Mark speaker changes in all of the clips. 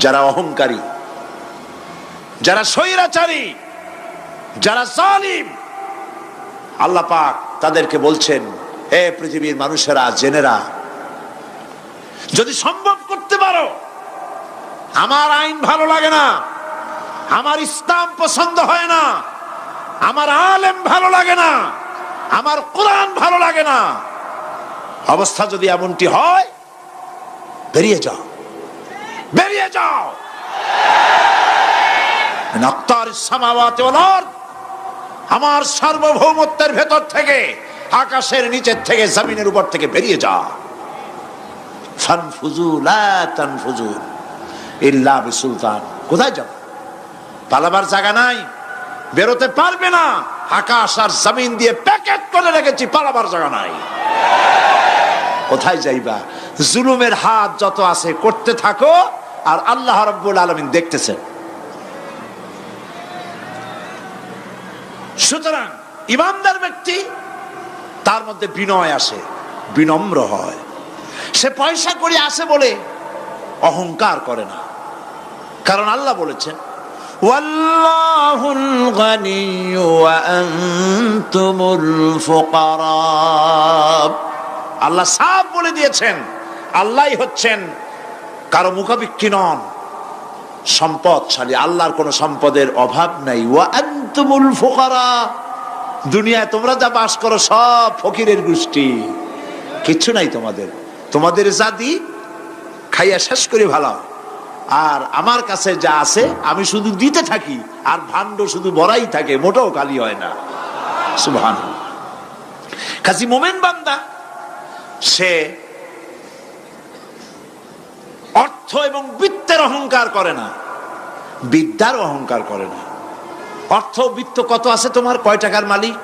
Speaker 1: যারা অহংকারী, যারা স্বৈরাচারী, যারা জালিম, আল্লাহ পাক তাদেরকে বলছেন, হে পৃথিবীর মানুষেরা, জেনেরা, যদি সম্ভব করতে পারো, আমার আইন ভালো লাগে না, আমার ইসলাম পছন্দ হয় না, আমার আলেম ভালো লাগে না, আমার কোরআন ভালো লাগে না, অবস্থা যদি এমনটি হয়, বেরিয়ে যাও, বেরিয়ে যাও। আমার সার্বভৌমত্বের ভেতর থেকে, আকাশের নিচের থেকে, জমিনের উপর থেকে বেরিয়ে যা। ফানফুজু লা তানফুজু ইল্লা বিসুলতান। কোথায় যাব? পালাবার জায়গা নাই, বেরোতে পারবে না। আকাশ আর জমিন দিয়ে প্যাকেট করে রেখেছি, পালাবার জায়গা নাই। কোথায় যাইবা? জুলুমের হাত যত আছে করতে থাকো, আর আল্লাহ রাব্বুল আলামিন দেখতেছেন। সুতরাং ইমানদার ব্যক্তি, তার মধ্যে বিনয় আসে, বিনম্র হয়। সে পয়সা করে আসে বলে অহংকার করে না, কারণ আল্লাহ বলেছেন, ওয়াল্লাহুল গানিয়্যু ওয়া আনতুমুল ফুকারা। আল্লাহ সাফ বলে দিয়েছেন, আল্লাহই হচ্ছেন কারো মুখাপেক্ষী নন, সম্পদশালী। আল্লাহর কোন সম্পদের অভাব নাই। ওয়া আনতুমুল ফুকারা, দুনিয়ায় তোমরা যা বাস করো সব ফকিরের গোষ্ঠী, কিচ্ছু নাই তোমাদের। তোমাদের জাদি খাইয়া শেষ করে ভালো, আর আমার কাছে যা আছে আমি শুধু দিতে থাকি, আর ভাণ্ড শুধু ভরাই থাকে, মোটেও খালি হয় না। সুবহানাল্লাহ। কাজী মোমেন বান্দা সে অর্থ এবং বিত্তের অহংকার করে না, বিদ্যার অহংকার করে না। অর্থ বিত্ত কত আছে তোমার, কয় টাকার মালিক?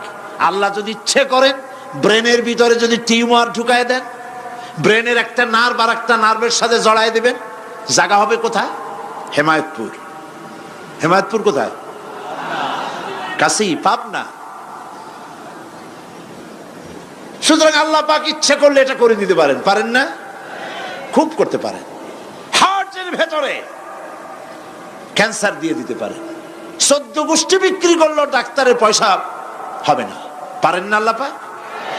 Speaker 1: আল্লাহ যদি ইচ্ছে করেন, ব্রেনের ভিতরে যদি টিউমার ঢুকায় দেন, ব্রেনের একটা নার্ভ আর একটা নার্ভের সাথে জড়ায় দেবেন, জায়গা হবে কোথায়? হেমায়তপুর। হেমায়তপুর কোথায়? কাশি, পাবনা। সুতরাং আল্লাহ পাক ইচ্ছে করলে এটা করে দিতে পারেন, পারেন না? খুব করতে পারেন। হার্টের ভেতরে ক্যান্সার দিয়ে দিতে পারেন, 14 গোষ্ঠী বিক্রি করলো, ডাক্তারের পয়সা হবে না, পারেন না আল্লাহ পাক?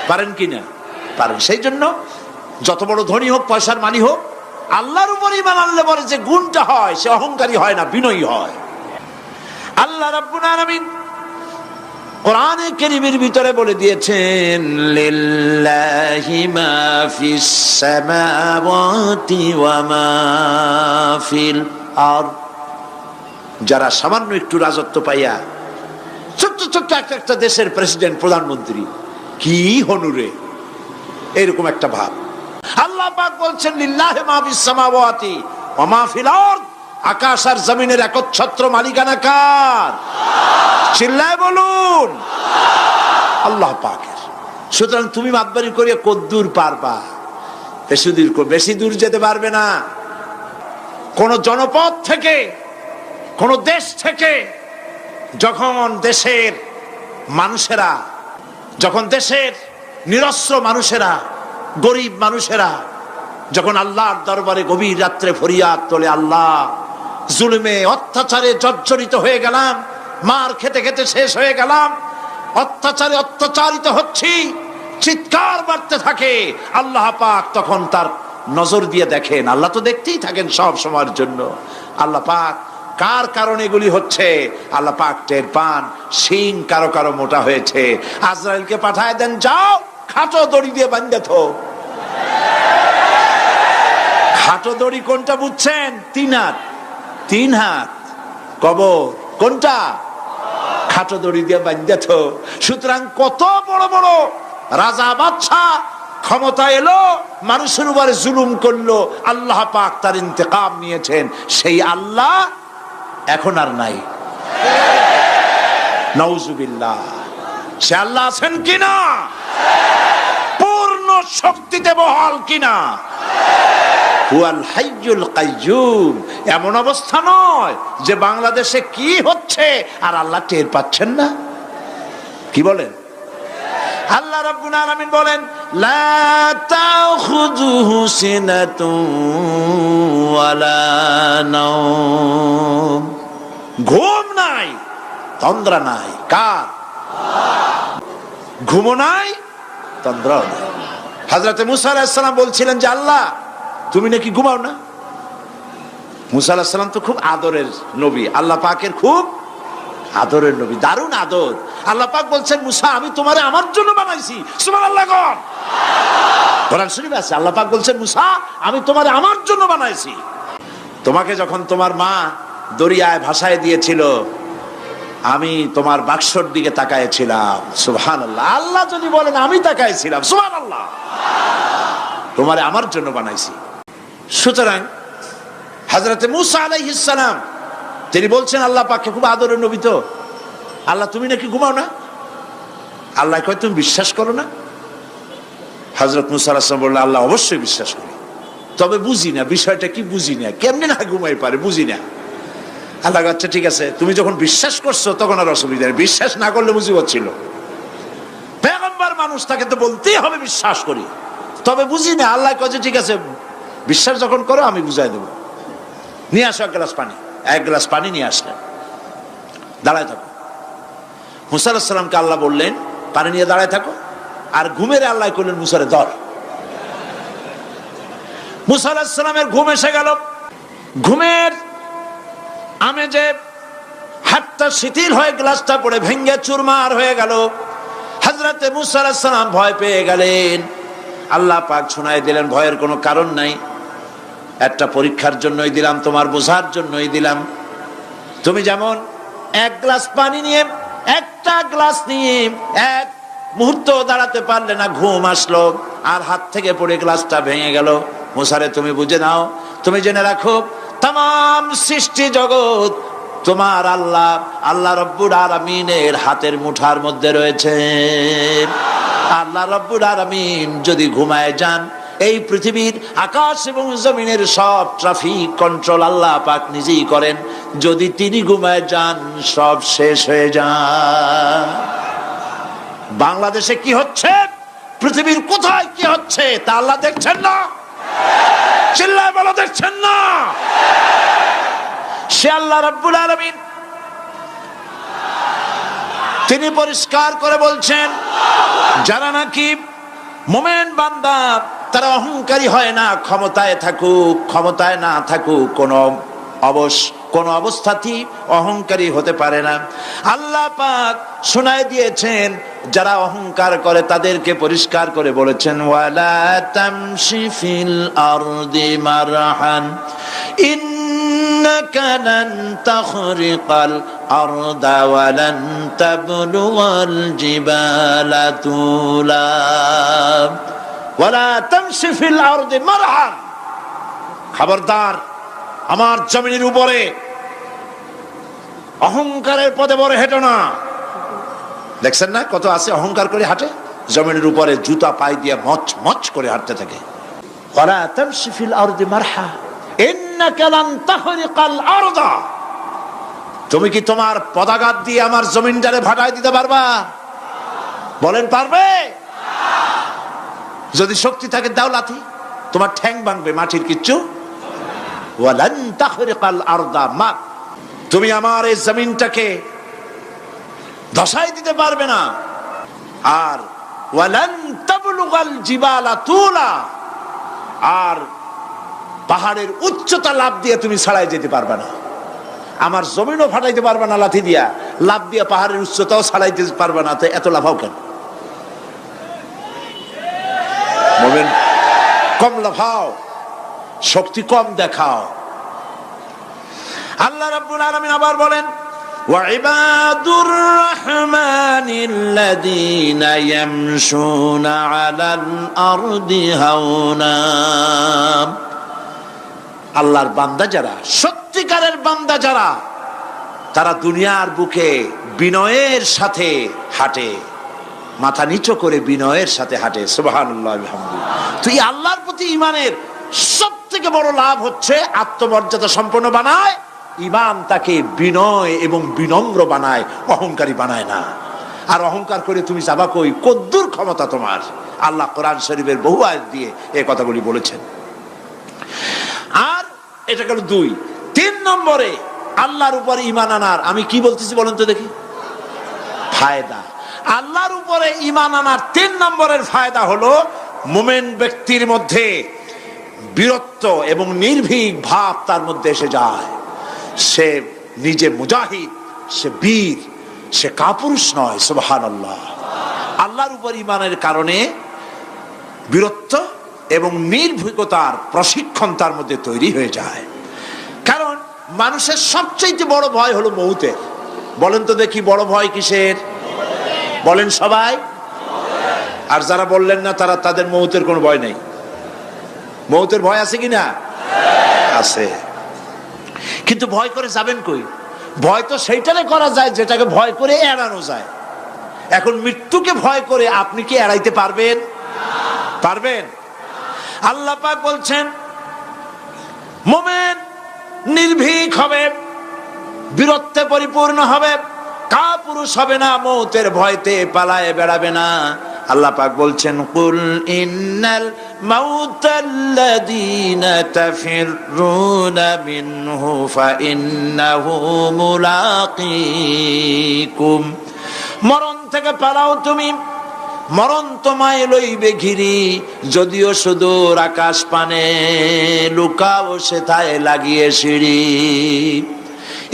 Speaker 1: পারেন কি না? পারেন। সেই জন্য যত বড় ধনী হোক, পয়সার মানি হোক, আল্লাহর উপর ঈমান আনলে পরে যে গুণটা হয়, সে অহংকারী হয় না, বিনয়ী হয়। আল্লাহ রাব্বুল আলামিন কোরআনে কারীমের ভিতরে বলে দিয়েছেন, লিল্লাহি মা ফিস সামাওয়াতি ওয়া মা ফিল আরদ। যারা সামান্য একটু রাজত্ব পাইয়া, ছোট্ট ছোট্ট একটা দেশের প্রেসিডেন্ট, প্রধানমন্ত্রী, কি হনুরে, এরকম একটা ভাব। আল্লাহ পাক বলছেন, লিল্লাহি মা ফিস সামাওয়াতি ওয়া মা ফিল আরদ। আকাশ আর জমিনের একচ্ছত্র মালিকানা কার? চিল্লায় বলুন, আল্লাহ পাকের। সুতরাং তুমি মাতবারি করিয়া কদ্দূর পারবা? বেশি দূর যেতে পারবে না। কোন জনপদ থেকে, কোন দেশ থেকে যখন দেশের মানুষেরা, যখন দেশের নিরস্ত্র মানুষেরা, গরিব মানুষেরা যখন আল্লাহর দরবারে গভীর রাত্রে ফরিয়াদ তোলে, আল্লাহ, জুলুমে অত্যাচারে জর্জরিত হয়ে গেলাম, মার খেতে খেতে শেষ হয়ে গেলাম, অত্যাচারে অত্যাচারিত হচ্ছি, চিৎকার বাড়তে থাকে, আল্লাহ পাক তখন তার নজর দিয়ে দেখেন। আল্লাহ তো দেখতেই থাকেন সব সময়ের জন্য। আল্লাহ পাক কার কারণে এগুলি হচ্ছে, আল্লাহ পাক টের পান। শিং কারো কারো মোটা হয়েছে, আজরাইলকে পাঠায় দেন, যাও খাটো দড়ি দিয়ে বাঁধে থো। খাটো দড়ি কোনটা বুঝছেন? 3 হাত, 3 হাত কবর কোনটা? খাটো দড়ি দিয়ে বাঁধে থো। সুতরাং কত বড় বড় রাজা বাদশাহ ক্ষমতা এলো, মানুষের উপরে জুলুম করলো, আল্লাহ পাক তার ইন্তেকাম নিয়েছেন। সেই আল্লাহ এখন আর নাই, নাউজুবিল্লাহ। সে আল্লাহ আছেন কিনা? পূর্ণ শক্তিতে বহাল কিনা? হুয়াল হাইয়ুল কাইয়্যুম। এমন অবস্থা নয় যে বাংলাদেশে কি হচ্ছে আর আল্লাহ টের পাচ্ছেন না। কি বলেন? আল্লাহ রাব্বুল আলামিন বলেন, লা তাখুযুহু সিনাতুন ওয়ালা নাওম। ঘুম নাই, তন্দ্রা নাই। কার? ঘুমও নাই, তন্দ্রাও নাই। হযরত মুসা আলাইহিস সালাম বলছিলেন যে আল্লাহ তুমি নাকি ঘুমাও না। মুসা আলাইহিস সালাম তো খুব আদরের নবী, আল্লাহ পাকের খুব আদরের নবী, দারুণ আদর। আল্লাহ পাক বলছেন মুসা আমি তোমারে আমার জন্য বানাইছি। সুবহানাল্লাহ। কোরআন শরীফে আছে আল্লাহ পাক বলছেন মুসা আমি তোমারে আমার জন্য বানাইছি। তোমাকে যখন তোমার মা দরিয়ায় ভাসায় দিয়েছিল আমি তোমার বাক্সর দিকে তাকাইছিলাম। সুবহানাল্লাহ। আল্লাহ যদি বলেন আমি তাকাইছিলাম, সুবহানাল্লাহ। তোমারে আমার জন্য বানাইছি। সুতরাং হযরত মুসা আলাইহিস সালাম তিনি বলছেন আল্লাহ পাককে খুব আদরের নবী তো, আল্লাহ তুমি নাকি ঘুমাও না। আল্লাহ কয় তুমি বিশ্বাস করো না। হযরত মুসা আলাইহিস সালাম বললেন আল্লাহ অবশ্যই বিশ্বাস করি, তবে বুঝি না বিষয়টা কি, বুঝি না কেমনে না ঘুমাই পারে, বুঝি না। আল্লাহ আচ্ছা ঠিক আছে, তুমি যখন বিশ্বাস করছো তখন আর অসুবিধা নেই, বিশ্বাস না করলে মুসিবত ছিল। পয়গম্বর মানুষ তাকে তো বলতেই হবে বিশ্বাস করি, তবে বুঝি না। আল্লাহ কয় ঠিক আছে বিশ্বাস যখন করো আমি বুঝাই দেবো। নিয়ে আসো এক গ্লাস পানি। এক গ্লাস পানি নিয়ে আসলেন। দাঁড়ায় থাকো। মুসা আলাইহিস সালামকে আল্লাহ বললেন পানি নিয়ে দাঁড়ায় থাকো, আর ঘুমের আল্লাহ করলেন মুসারে ধর। মুসা আলাইহিস সালামের ঘুম এসে গেল। ঘুমের আমেজে হাতটা শিথিল হয়ে গ্লাসটা পড়ে ভেঙে চুরমার হয়ে গেল। হযরতে মুসা আলাইহিস সালাম ভয় পেয়ে গেলেন। আল্লাহ পাক শোনায় দিলেন ভয়ের কোনো কারণ নাই, একটা পরীক্ষার জন্যই দিলাম, তোমার বোঝার জন্যই দিলাম। তুমি যেমন এক গ্লাস পানি নিয়ে একটা গ্লাস নিয়ে এক মুহূর্ত দাঁড়াতে পারলে না, ঘুম আসলো আর হাত থেকে পড়ে গ্লাসটা ভেঙে গেল। মুসারে তুমি বুঝে নাও, তুমি জেনে রাখো তাম সৃষ্টি জগৎ তোমার আল্লাহ আল্লাহ রব্বুল আলামিনের হাতের মুঠার মধ্যে রয়েছে। আল্লাহ রব্বুল আলামিন যদি ঘুমায় যান এই পৃথিবীর আকাশ এবং জমিনের সব ট্রাফিক কন্ট্রোল আল্লাহ পাক নিজেই করেন। যদি তিনি ঘুমায় যান সব শেষ হয়ে যান। বাংলাদেশে কি হচ্ছে, পৃথিবীর কোথায় কি হচ্ছে তা আল্লাহ দেখছেন না? চিল্লায় বলো দেখছেন না? সে আল্লাহ রাব্বুল আলামিন তিনি পরিষ্কার করে বলছেন যারা নাকি মুমিন বান্দা তারা অহংকারী হয় না, ক্ষমতায় থাকুক ক্ষমতায় না থাকুক কোন অবস্থাতেই অহংকারী হতে পারে না। আল্লাহ পাক শোনায় দিয়েছেন যারা অহংকার করে তাদেরকে পরিষ্কার করে বলেছেন ওয়ালা তামশি ফিল আরদি মারহান ইন্নাকা লান তাখরিকাল আরদা ওয়া লান তাবলুগাল জিবালা তুলা ওয়ালা তামশি ফিল আরদি মারহান। খবরদার আমার জমিনের উপরে অহংকারের পদে বড় হেঁটো না। দেখছেন না কত আছে অহংকার করে হাঁটে, জমিনের উপরে জুতা পায়ে দিয়ে মচ মচ করে হাঁটতে থাকে। ওয়ালা তামশি ফিল আরদি মারহা ইন্নাকা লান তাখরিকাল আরদা। তুমি কি তোমার পদাঘাত দিয়ে আমার জমিনটারে ভাটায় দিতে পারবা? বলেন পারবে? যদি শক্তি থাকে দাও লাথি, তোমার ঠ্যাং ভাঙবে, মাটির কিচ্ছু। ওয়ালান তাখরিকাল আরদা মা, তুমি আমার এই জমিনটাকে ধসাই দিতে পারবে না। আর ওয়ালান তাবলুগাল জিবালা তুলা, আর পাহাড়ের উচ্চতা লাফ দিয়ে তুমি ছাড়াই যেতে পারবে না। আমার জমিনও ফাটাইতে পারবে না লাথি দিয়া, লাফ দিয়ে পাহাড়ের উচ্চতাও ছাড়াইতে পারবে না। তো এত লাফাও কেন? মুমিন কম লাফাও, শক্তি কম দেখাও। আল্লাহ রাব্বুল আলামিন আবার বলেন ওয়া ইবাদুর রাহমানিল্লাযীনা ইয়ামশুনা আলাল আরদি হাওনা। আল্লাহর বান্দা যারা, সত্যিকারের বান্দা যারা, তারা দুনিয়ার বুকে বিনয়ের সাথে হাঁটে, মাথা নিচু করে বিনয়ের সাথে হাঁটে। সুবহানাল্লাহ বিহামদিহি। তুই আল্লাহর প্রতি ঈমানের সবথেকে বড় লাভ হচ্ছে আত্মমর্যাদা সম্পন্ন বানায়। ঈমান তাকে বিনয় এবং বিনম্র বানায়, অহংকারী বানায় না। আর অহংকার করে তুমি যাবা কই? কদ্দুর ক্ষমতা তোমার? আল্লাহ কোরআন শরীফের বহু আয়াত দিয়ে এই কথাগুলি বলেছেন। আর এটা গেল 2। 3 নম্বরে আল্লাহর উপর ঈমান আনার, আমি কি বলতেছি বলেন তো দেখি, ফায়দা। আল্লাহর উপরে ঈমান আনার 3 নম্বরের ফায়দা হলো মুমিন ব্যক্তির মধ্যে বীরত্ব এবং নির্ভীক ভাব তার মধ্যে এসে যায়। সে নিজে মুজাহিদ, সে বীর, সে কাপুরুষ নয়। সুবহানাল্লাহ। আল্লাহর উপর ঈমানের কারণে বীরত্ব এবং নির্ভীকতার প্রশিক্ষণ তার মধ্যে তৈরি হয়ে যায়। কারণ মানুষের সবচেয়ে বড় ভয় হলো মৌতের। বলেন তো দেখি, বড় ভয় কিসের? বলেন সবাই। আর যারা বললেন না তারা, তাদের মৌতের কোনো ভয় নেই। মৌতের ভয় আছে কিনা? আছে। কিন্তু ভয় করে যাবেন কই? ভয় তো সেইটারে করা যায় যেটাকে ভয় করে এড়ানো যায়। এখন মৃত্যুকে ভয় করে আপনি কি এড়াইতে পারবেন? পারবেন? আল্লাহ পাক বলছেন মুমিন নির্ভীক হবে, বীরত্বে পরিপূর্ণ হবে, কাপুরুষ হবে না, মৌতের ভয়তে পালায়ে বেড়াবে না। আল্লাহ পাক বলছেন কুল ইন্নাল মাউতাল্লাযীনা তাফিরুনা মিনহু ফাইন্নাহু মুলাকীকুম। মরণ থেকে পালাও তুমি, মরণ তোমায় লইবে ঘিরি, যদিও সুদূর আকাশ পানে, লুকাও সেথায় লাগিয়ে সিঁড়ি।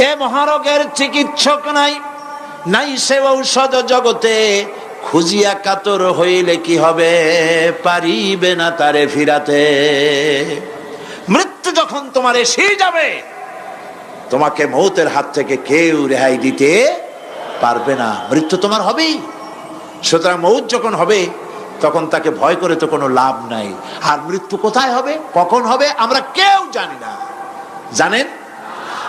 Speaker 1: এ মহারোগের চিকিৎসক নাই, নাই সে ঔষধ জগতে, খুঁজিয়া কাতর হইলে কি হবে, পারিবে না তারে ফিরাতে। মৃত্যু যখন তোমার এসে যাবে, তোমাকে মৌতের হাত থেকে কেউ রেহাই দিতে পারবে না। মৃত্যু তোমার হবেই। সুতরাং মৌত যখন হবে তখন তাকে ভয় করে তো কোনো লাভ নাই। আর মৃত্যু কোথায় হবে, কখন হবে, আমরা কেউ জানি না। জানেন?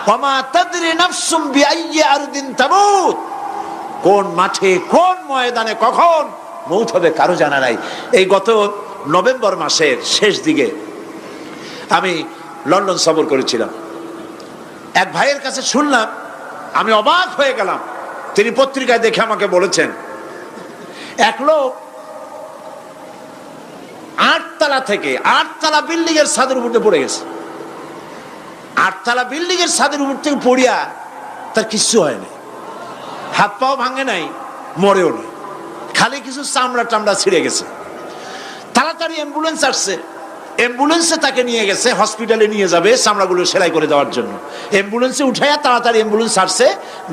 Speaker 1: ওয়ামা তাদরি নাফসুম বিআইয়ি আরদিন তামুত। কোন মাঠে, কোন ময়দানে কখন মৌত হবে কারো জানা নাই। এই গত নভেম্বর মাসের শেষ দিকে আমি লন্ডন সফর করেছিলাম। এক ভাইয়ের কাছে শুনলাম, আমি অবাক হয়ে গেলাম। তিনি পত্রিকায় দেখে আমাকে বলেছেন এক লোক 8 তলা থেকে 8 তলা বিল্ডিং এর ছাদের উপরে পড়ে গেছে। 8 তলা বিল্ডিং এর ছাদের উপর থেকে পড়িয়া তার কিছু হয় না, হাত পাও ভাঙে নাই, মরেও নাই, খালি কিছু চামড়া টামড়া ছিঁড়ে গেছে। তাড়াতাড়ি অ্যাম্বুলেন্স আসছে, অ্যাম্বুলেন্সে তাকে নিয়ে গেছে, হসপিটালে নিয়ে যাবে চামড়াগুলো সেলাই করে দেওয়ার জন্য। অ্যাম্বুলেন্সে উঠাইয়া তাড়াতাড়ি অ্যাম্বুলেন্স আসছে।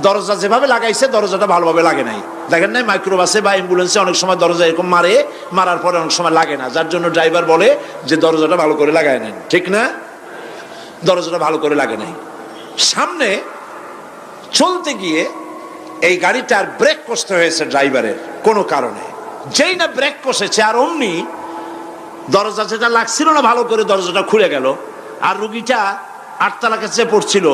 Speaker 1: দরজা যেভাবে লাগাইছে দরজাটা ভালোভাবে লাগে নাই। দেখেন নাই মাইক্রোবাসে বা অ্যাম্বুলেন্সে অনেক সময় দরজা এরকম মারে, মারার পরে অনেক সময় লাগে না, যার জন্য ড্রাইভার বলে যে দরজাটা ভালো করে লাগায় নেন, ঠিক না? দরজাটা ভালো করে লাগে নাই। সামনে চলতে গিয়ে এই গাড়িটার ব্রেক কষতে হয়েছে ড্রাইভারের কোনো কারণে। যেই না ব্রেক কষেছে আর অমনি দরজা যেটা লাগছিল না ভালো করে, দরজাটা খুলে গেল। আর রুগীটা 8 তলা কাছে পড়ছিল,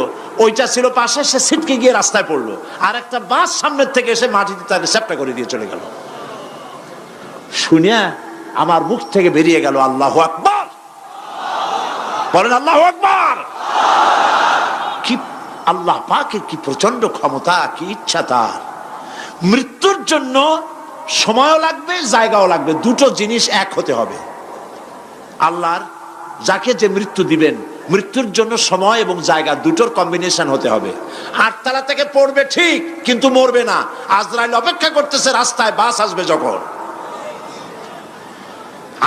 Speaker 1: ওইটা ছিল পাশে, সে ছিটকে গিয়ে রাস্তায় পড়লো। আর একটা বাস সামনের থেকে এসে মাটিতে তাকে চ্যাপ্টা করে দিয়ে চলে গেল। শুনিয়া আমার মুখ থেকে বেরিয়ে গেল আল্লাহু আকবার। বলেন আল্লাহু আকবার। কি আল্লাহ পাকের কি প্রচন্ড ক্ষমতা, কি ইচ্ছা তার। মৃত্যুর জন্য সময়ও লাগবে, জায়গাও লাগবে, দুটো জিনিস এক হতে হবে। আল্লাহর যাকে যে মৃত্যু দিবেন, মৃত্যুর জন্য সময় এবং জায়গা দুটোর কম্বিনেশন হতে হবে। 8 তলা থেকে পড়বে ঠিক, কিন্তু মরবে না। আজরাইল অপেক্ষা করতেছে রাস্তায়, বাস আসবে যখন।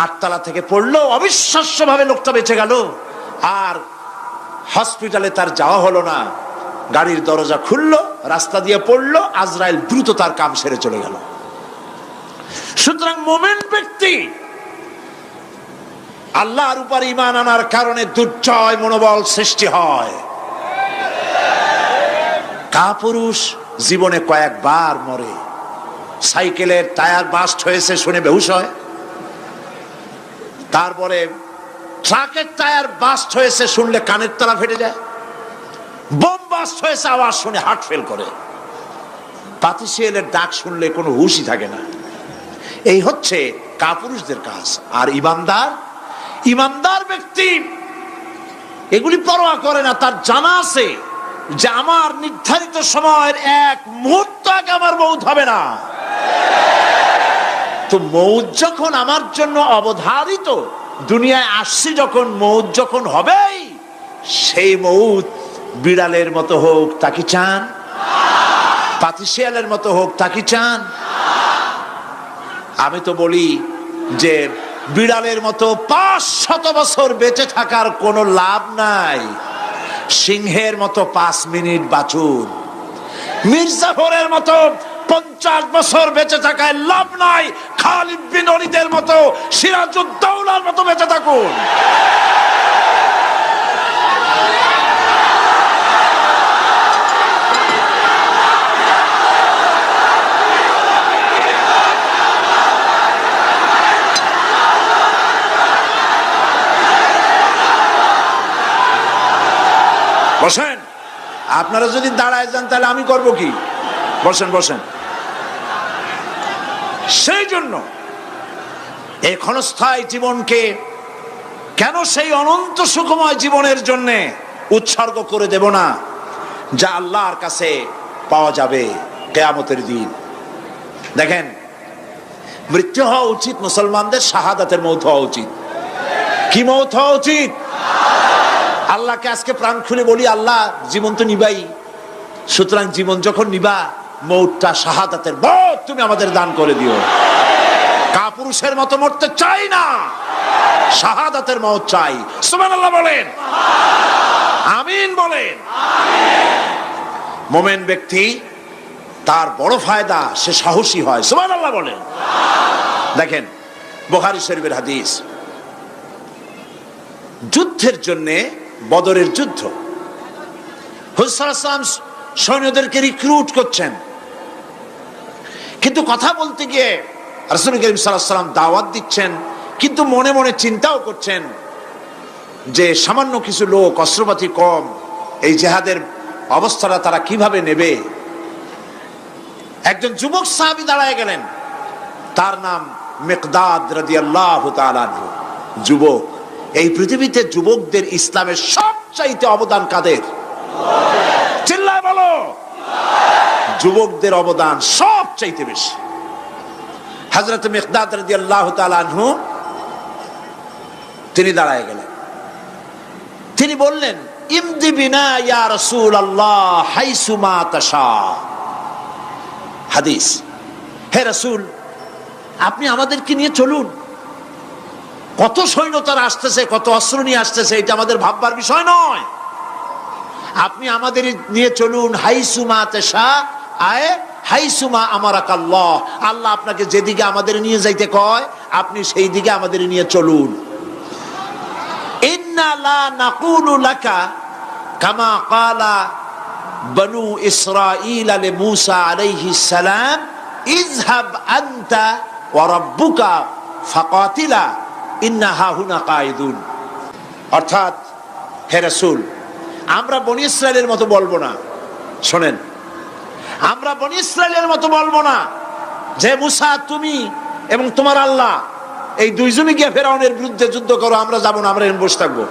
Speaker 1: 8 তলা থেকে পড়লো, অবিশ্বাস্য ভাবে লোকটা বেঁচে গেল। আর হসপিটালে তার যাওয়া হলো না, গাড়ির দরজা খুললো, রাস্তা দিয়ে পড়লো, আজরাইল দ্রুত তার কাম সেরে চলে গেল। সুতরাং মুমিন ব্যক্তি আল্লাহর উপর ঈমান আনার কারণে দুর্জয় মনোবল সৃষ্টি হয়। কাপুরুষ জীবনে কয়েকবার মরে, সাইকেলের টায়ার বাস্ট হয়েছে শুনে বেহুশ হয়, তারপরে ট্রাকের টায়ার বাস্ট হয়েছে শুনলে কানের তলা ফেটে যায়, বোম বাস্ট হয়েছে আওয়াজ শুনে হার্ট ফেল করে, পাতিশিয়ালের ডাক শুনলে কোনো হুশই থাকে না। এই হচ্ছে কাপুরুষদের কাজ। আর ইমানদার ব্যক্তি এগুলি পরোয়া করে না। তার জানা আছে যে আমার নির্ধারিত সময়ের 1 মুহূর্ত আগে আমার মৌত হবে না। তো মৌত যখন আমার জন্য অবধারিত, দুনিয়ায় আসছি যখন, মৌত যখন হবেই, সেই মৌত বিড়ালের মতো হোক তা কি চান? পাতিশিয়ালের মতো হোক তা কি চান? আমি তো বলি যে বিড়ালের মতো 500 বছর বেঁচে থাকার কোনো লাভ নাই, সিংহের মতো 5 মিনিট বাঁচুন। মির্জাফরের মতো 50 বছর বেঁচে থাকায় লাভ নাই, খালিদ বিন ওয়ালিদের মতো, সিরাজউদ্দৌলার মতো বেঁচে থাকুন। বসেন, আপনারা যদি দাঁড়ায় যান তাহলে আমি করব কি? বসেন বসেন। সেই জন্য এই ক্ষণস্থায়ী জীবনকে কেন সেই অনন্ত সুখময় জীবনের জন্য উৎসর্গ করে দেব না, যা আল্লাহর কাছে পাওয়া যাবে কিয়ামতের দিন। দেখেন, মৃত্যু হওয়া উচিত মুসলমানদের, শাহাদাতের মৌত হওয়া উচিত। কি মৌত হওয়া উচিত? আল্লাহকে আজকে প্রাণ খুলে বলি, আল্লাহ জীবন তো নিবাই, সুতরাং জীবন যখন নিবা, মৌতটা শাহাদাতের মৌত তুমি আমাদের দান করে দিও। কাপুরুষের মতো মরতে চাই না, শাহাদাতের মৌত চাই। সুবহানাল্লাহ বলেন, আমিন বলেন। মুমিন ব্যক্তি তার বড় ফায়দা, সে সাহসী হয়। সুবহানাল্লাহ বলেন। দেখেন, বুখারী শরীফের হাদিস, যুদ্ধের জন্য, বদরের যুদ্ধ, হুজুর সাল্লাল্লাহু আলাইহি ওয়াসাল্লাম সৈন্যদেরকে রিক্রুট করছেন, কিন্তু কথা বলতে গিয়ে রাসূল করিম সাল্লাল্লাহু আলাইহি ওয়াসাল্লাম দাওয়াত দিচ্ছেন, কিন্তু মনে মনে চিন্তাও করছেন যে সামান্য কিছু লোক, অস্ত্রপাতি কম, এই জিহাদের অবস্থাটা তারা কিভাবে নেবে। একজন যুবক সাহাবী দাঁড়ায় গেলেন, তার নাম মিকদাদ রাদিয়াল্লাহু তাআলা আনহু। যুবক, এই পৃথিবীতে যুবকদের ইসলামের সবচাইতে অবদান কাদের? চিল্লায় বলো। যুবকদের অবদান সবচাইতে বেশি। হযরত মিকদাদ রাদিয়াল্লাহু তাআলা আনহু তিনি দাঁড়ায় গেলেন, তিনি বললেন, ইমদি বিনা ইয়া রাসূলুল্লাহ হাইসু মা তাশা। হাদিস, হে রাসূল, আপনি আমাদেরকে নিয়ে চলুন। কত সৈন্য তারা আসতেছে, কত অস্ত্র নিয়ে আসতেছে, এটা আমাদের ভাববার বিষয় নয়। আপনি আমাদের নিয়ে চলুন, হাইসুমা তাশা আয় হাইসুমা আমারাকাল্লাহ। আল্লাহ আপনাকে যেদিকে আমাদের নিয়ে যাইতে কয়, আপনি সেই দিকে আমাদের নিয়ে চলুন। ইন্না লা নাকুলু লাকা কামা ক্বালা বনু ইসরাঈল লি মূসা আলাইহিস সালাম, ইযহাব আনতা ওয়া রাব্বুকা ফাকাতিলা ইন্না হাহুনা কায়িদুন। অর্থাৎ, হে রাসূল, আমরা বনি ইসরাইলের মতো বলবো না। শোনেন, আমরা বনি ইসরাইলের মতো বলবো না যে মূসা তুমি এবং তোমার আল্লাহ এই দুইজনই গিয়ে ফেরাউনের বিরুদ্ধে যুদ্ধ করো, আমরা যাবো না, আমরা বসে থাকবো।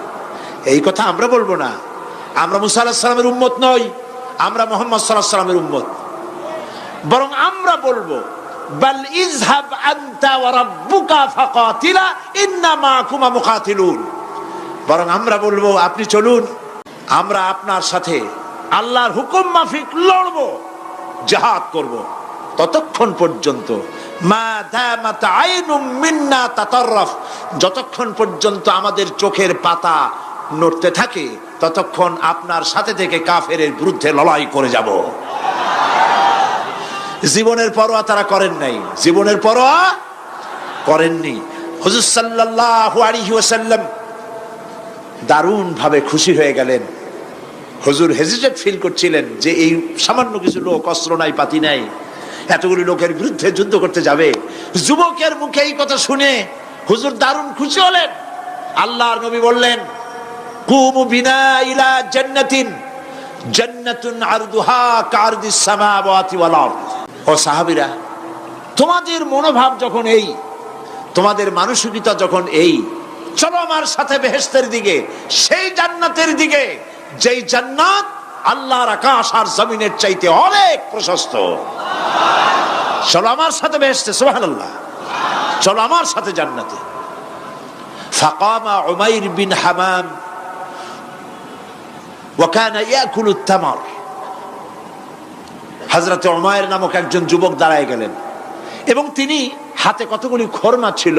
Speaker 1: এই কথা আমরা বলবো না। আমরা মূসা আলাইহিস সালামের উম্মত নই, আমরা মুহাম্মদ সাল্লাল্লাহু আলাইহি ওয়াসাল্লামের উম্মত। বরং আমরা বলবো, বাল ইযহাব আনতা ওয়া রাব্বুকা ফাকাতিলা ইন্না মাকুমা মুকাতিলুন। বরং আমরা বলবো, আপনি চলুন, আমরা আপনার সাথে আল্লাহর হুকুম মাফিক লড়বো, জিহাদ করব। ততক্ষণ পর্যন্ত মা দামাত আইনুম মিন্না তাতাররাফ, যতক্ষণ পর্যন্ত আমাদের চোখের পাতা নড়তে থাকে, ততক্ষণ আপনার সাথে থেকে কাফেরের বিরুদ্ধে লড়াই করে যাব। জীবনের পরোয়া তারা করেন নাই, জীবনের পরোয়া করেননি। হুজুর সাল্লাল্লাহু আলাইহি ওয়াসাল্লাম দারুণ ভাবে খুশি হয়ে গেলেন। হুজুর হেজিটেট ফিল করছিলেন যে এই সামান্য কিছু লোক, অস্ত্র নাই, পাতি নাই, এতগুলি লোকের বিরুদ্ধে যুদ্ধ করতে যাবে। যুবকের মুখে এই কথা শুনে হুজুর দারুণ খুশি হলেন। আল্লাহর নবী বললেন, কুমু বিনা ইলা জান্নাতিন জান্নাতুন আরদুহা কারদিস সামাওয়াতি ওয়াল আরদ। ও সাহাবীরা, তোমাদের মনোভাব যখন এই, তোমাদের মানসিকতা যখন এই, চলো আমার সাথে বেহেশতের দিকে, সেই জান্নাতের দিকে যেই জান্নাত আল্লাহর আকাশ আর জমিনের চাইতে অনেক প্রশস্ত। চলো আমার সাথে বেহেশতে, সুবহানাল্লাহ, চলো আমার সাথে জান্নাতে। ফাকামা উমাইর বিন হামাম ওয়া কানা ইয়াকুলু তামার। হযরত উমাইর নামক একজন যুবক দাঁড়ায় গেলেন এবং তিনি হাতে কতগুলি খরমা ছিল,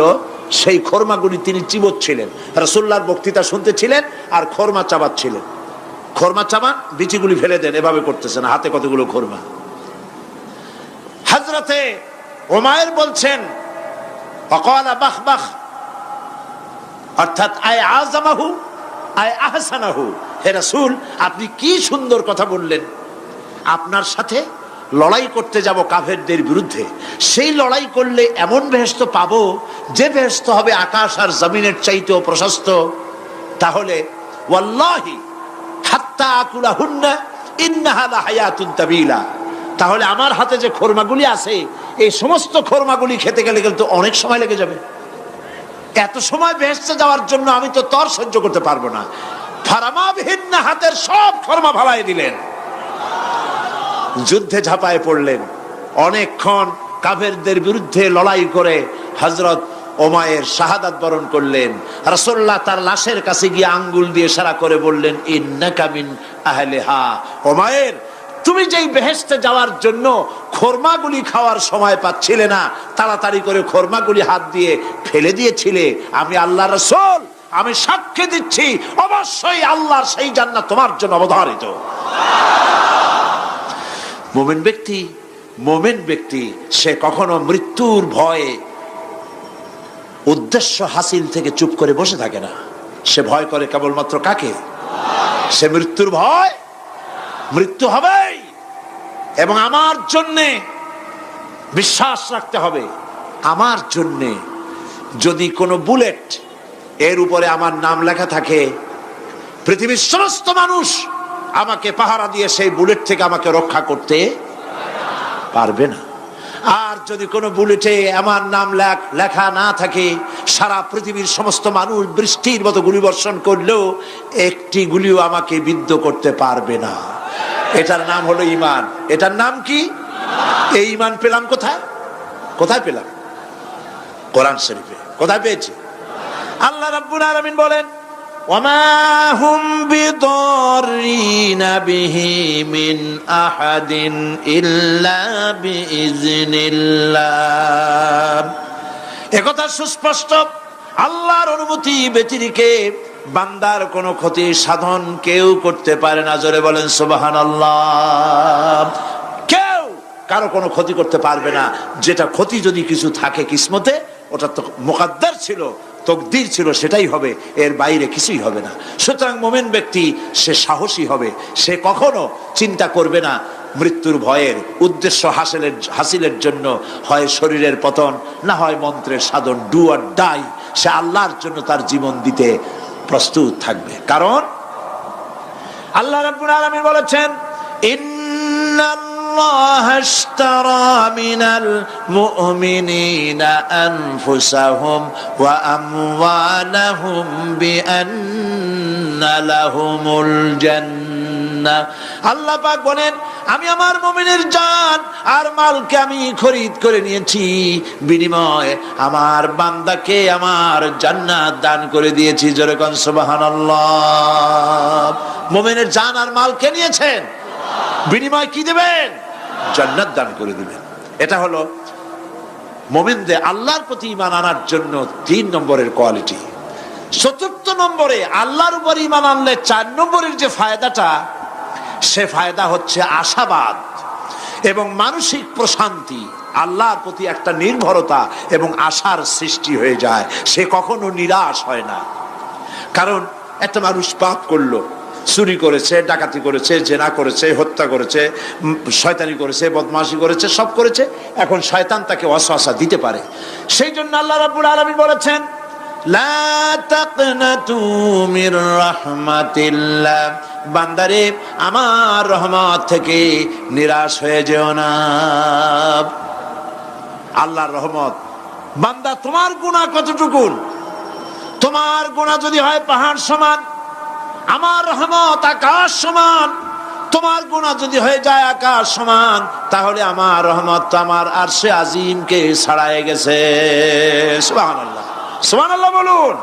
Speaker 1: সেই খরমাগুলি তিনি চিবোচ্ছিলেন। রাসূলুল্লাহর বক্তৃতা শুনতেছিলেন আর খরমা চাবাচ্ছিলেন। খরমা চাবান, বিচিগুলি ফেলে দেন, এভাবে করতেছেন, হাতে কতগুলো খরমা। হযরতে উমাইর বলছেন ওয়াকালা বাখ বাখ, অর্থাৎ আয় আযমাহু আয় আহসানাহু, হে রাসূল আপনি কি সুন্দর কথা বললেন। আপনার সাথে লড়াই করতে যাব কাফেরদের বিরুদ্ধে, সেই লড়াই করলে এমন বেহেশত পাবো যে বেহেশত হবে আকাশ আর জমিনের চাইতেও প্রশস্ত। তাহলে ওয়াল্লাহি হাত্তা আকুলাহুন্না ইন্নাহা লাহায়াতুন তাবিলা, তাহলে আমার হাতে যে খরমাগুলি আছে এই সমস্ত খরমাগুলি খেতে গেলে কিন্তু অনেক সময় লেগে যাবে। এত সময় বেহেশতে যাওয়ার জন্য আমি তো তর সহ্য করতে পারবো না। ফারামাবিহিন্না, হাতের সব খরমা ফালাই দিলেন, যুদ্ধে ঝাঁপায় পড়লেন। অনেকক্ষণ কাফেরদের বিরুদ্ধে লড়াই করে হযরত উমাইর শাহাদাত বরণ করলেন। রাসূলুল্লাহ তার লাশের কাছে গিয়ে আঙ্গুল দিয়ে ইশারা করে বললেন, ইন্নাকা মিন আহলিহা। উমাইর, তুমি যেই বেহেশতে যাওয়ার জন্য খরমাগুলি খাওয়ার সময় পাচ্ছিলে না, তাড়াতাড়ি করে খরমাগুলি হাত দিয়ে ফেলে দিয়েছিলে, আমি আল্লাহর রাসূল, আমি সাক্ষী দিচ্ছি অবশ্যই আল্লাহর সেই জান্নাত তোমার জন্য অবধারিত। মুমিন ব্যক্তি সে কখনো মৃত্যুর ভয়ে উদ্দেশ্য হাসিল থেকে চুপ করে বসে থাকে না। সে ভয় করে কেবলমাত্র কাকে? সে মৃত্যুর ভয়, মৃত্যু হবেই এবং আমার জন্যে বিশ্বাস রাখতে হবে। আমার জন্যে যদি কোনো বুলেট এর উপরে আমার নাম লেখা থাকে, পৃথিবীর সমস্ত মানুষ আমাকে পাহারা দিয়ে সেই বুলেট থেকে আমাকে রক্ষা করতে পারবে না। আর যদি কোনো বুলেটে আমার নাম লেখা না থাকে, সারা পৃথিবীর সমস্ত মানুষ বৃষ্টির মতো গুলিবর্ষণ করলেও একটি গুলিও আমাকে বিদ্ধ করতে পারবে না। এটার নাম হলো ঈমান। এটার নাম কি? এই ঈমান পেলাম কোথায়? কোথায় পেলাম? কোরআন শরীফে। কোথায় পেয়েছি? আল্লাহ রাব্বুল আলামিন বলেন, ওয়ামা হুম বিদরিনা বিহি মিন আহাদিন ইল্লা বিইজনিল্লাহ। একথা সুস্পষ্ট, আল্লাহর অনুমতি ব্যতিরেকে বান্দার কোনো ক্ষতি সাধন কেউ করতে পারে না। জোরে বলেন সুবহানাল্লাহ। কেউ কারো কোনো ক্ষতি করতে পারবে না। যেটা ক্ষতি যদি কিছু থাকে কিসমতে, ওটা তো মুকদ্দার ছিল, তকদির ছিল, সেটাই হবে, এর বাইরে কিছুই হবে না। সুতরাং মুমিন ব্যক্তি সে সাহসী হবে, সে কখনো চিন্তা করবে না মৃত্যুর ভয়ের। উদ্দেশ্য হাসিলের জন্য হয় শরীরের পতন, না হয় মন্ত্রের সাধন, ডু অর ডাই, সে আল্লাহর জন্য তার জীবন দিতে প্রস্তুত থাকবে। কারণ আল্লাহ রাব্বুল আলামিন বলেছেন, ইন্নাল্লাহা আশতারা মিনাল মুমিনিনা আনফুসাহুম ওয়া আমওয়ালাহুম বিআন্না লাহুমুল জান্নাহ। আল্লাহ পাক বলেন, আমি আমার মুমিনের জান আর মালকে আমি খরিদ করে নিয়েছি, বিনিময়ে আমার বান্দাকে আমার জান্নাত দান করে দিয়েছি। জোরে কোন সুবহানাল্লাহ। মুমিনের জান আর মালকে নিয়েছেন, বিনিময়ে কি দিবেন? জান্নাত দান করে দিবেন। এটা হলো মুমিনদের আল্লাহর প্রতি ঈমান আনার জন্য 3 নম্বরের কোয়ালিটি। 4th নম্বরে আল্লাহর উপর ঈমান আনলে 4 নম্বরের যে ফায়দাটা, সে ফায়দা হচ্ছে আশাবাদ এবং মানসিক প্রশান্তি। আল্লাহর প্রতি একটা নির্ভরতা এবং আশার সৃষ্টি হয়ে যায়, সে কখনো নিরাশ হয় না। কারণ একটা মানুষ পাপ করলো, চুরি করেছে, ডাকাতি করেছে, জেনা করেছে, হত্যা করেছে, শয়তানি করেছে, বদমাশি করেছে, সব করেছে। এখন শয়তান তাকে ওয়াসওয়াসা দিতে পারে। সেই জন্য আল্লাহ রাব্বুল আলামিন বলেছেন, লা তাকনাতু মির রাহমাতিল্লাহ, বান্দারে আমার রহমত থেকে নিরাশ হয়ে যেও না। আল্লাহর রহমত, বান্দা তোমার গুনাহ কতটুকু? তোমার গুনাহ যদি হয় পাহাড় সমান, আমার রহমত আকাশ সমান। তোমার গুনাহ যদি হয়ে যায় আকাশ সমান, তাহলে আমার রহমত তো আমার আরশে আজিমকে ছাড়ায় গেছে। সুবহানাল্লাহ, সুবহানাল্লাহ বলুন।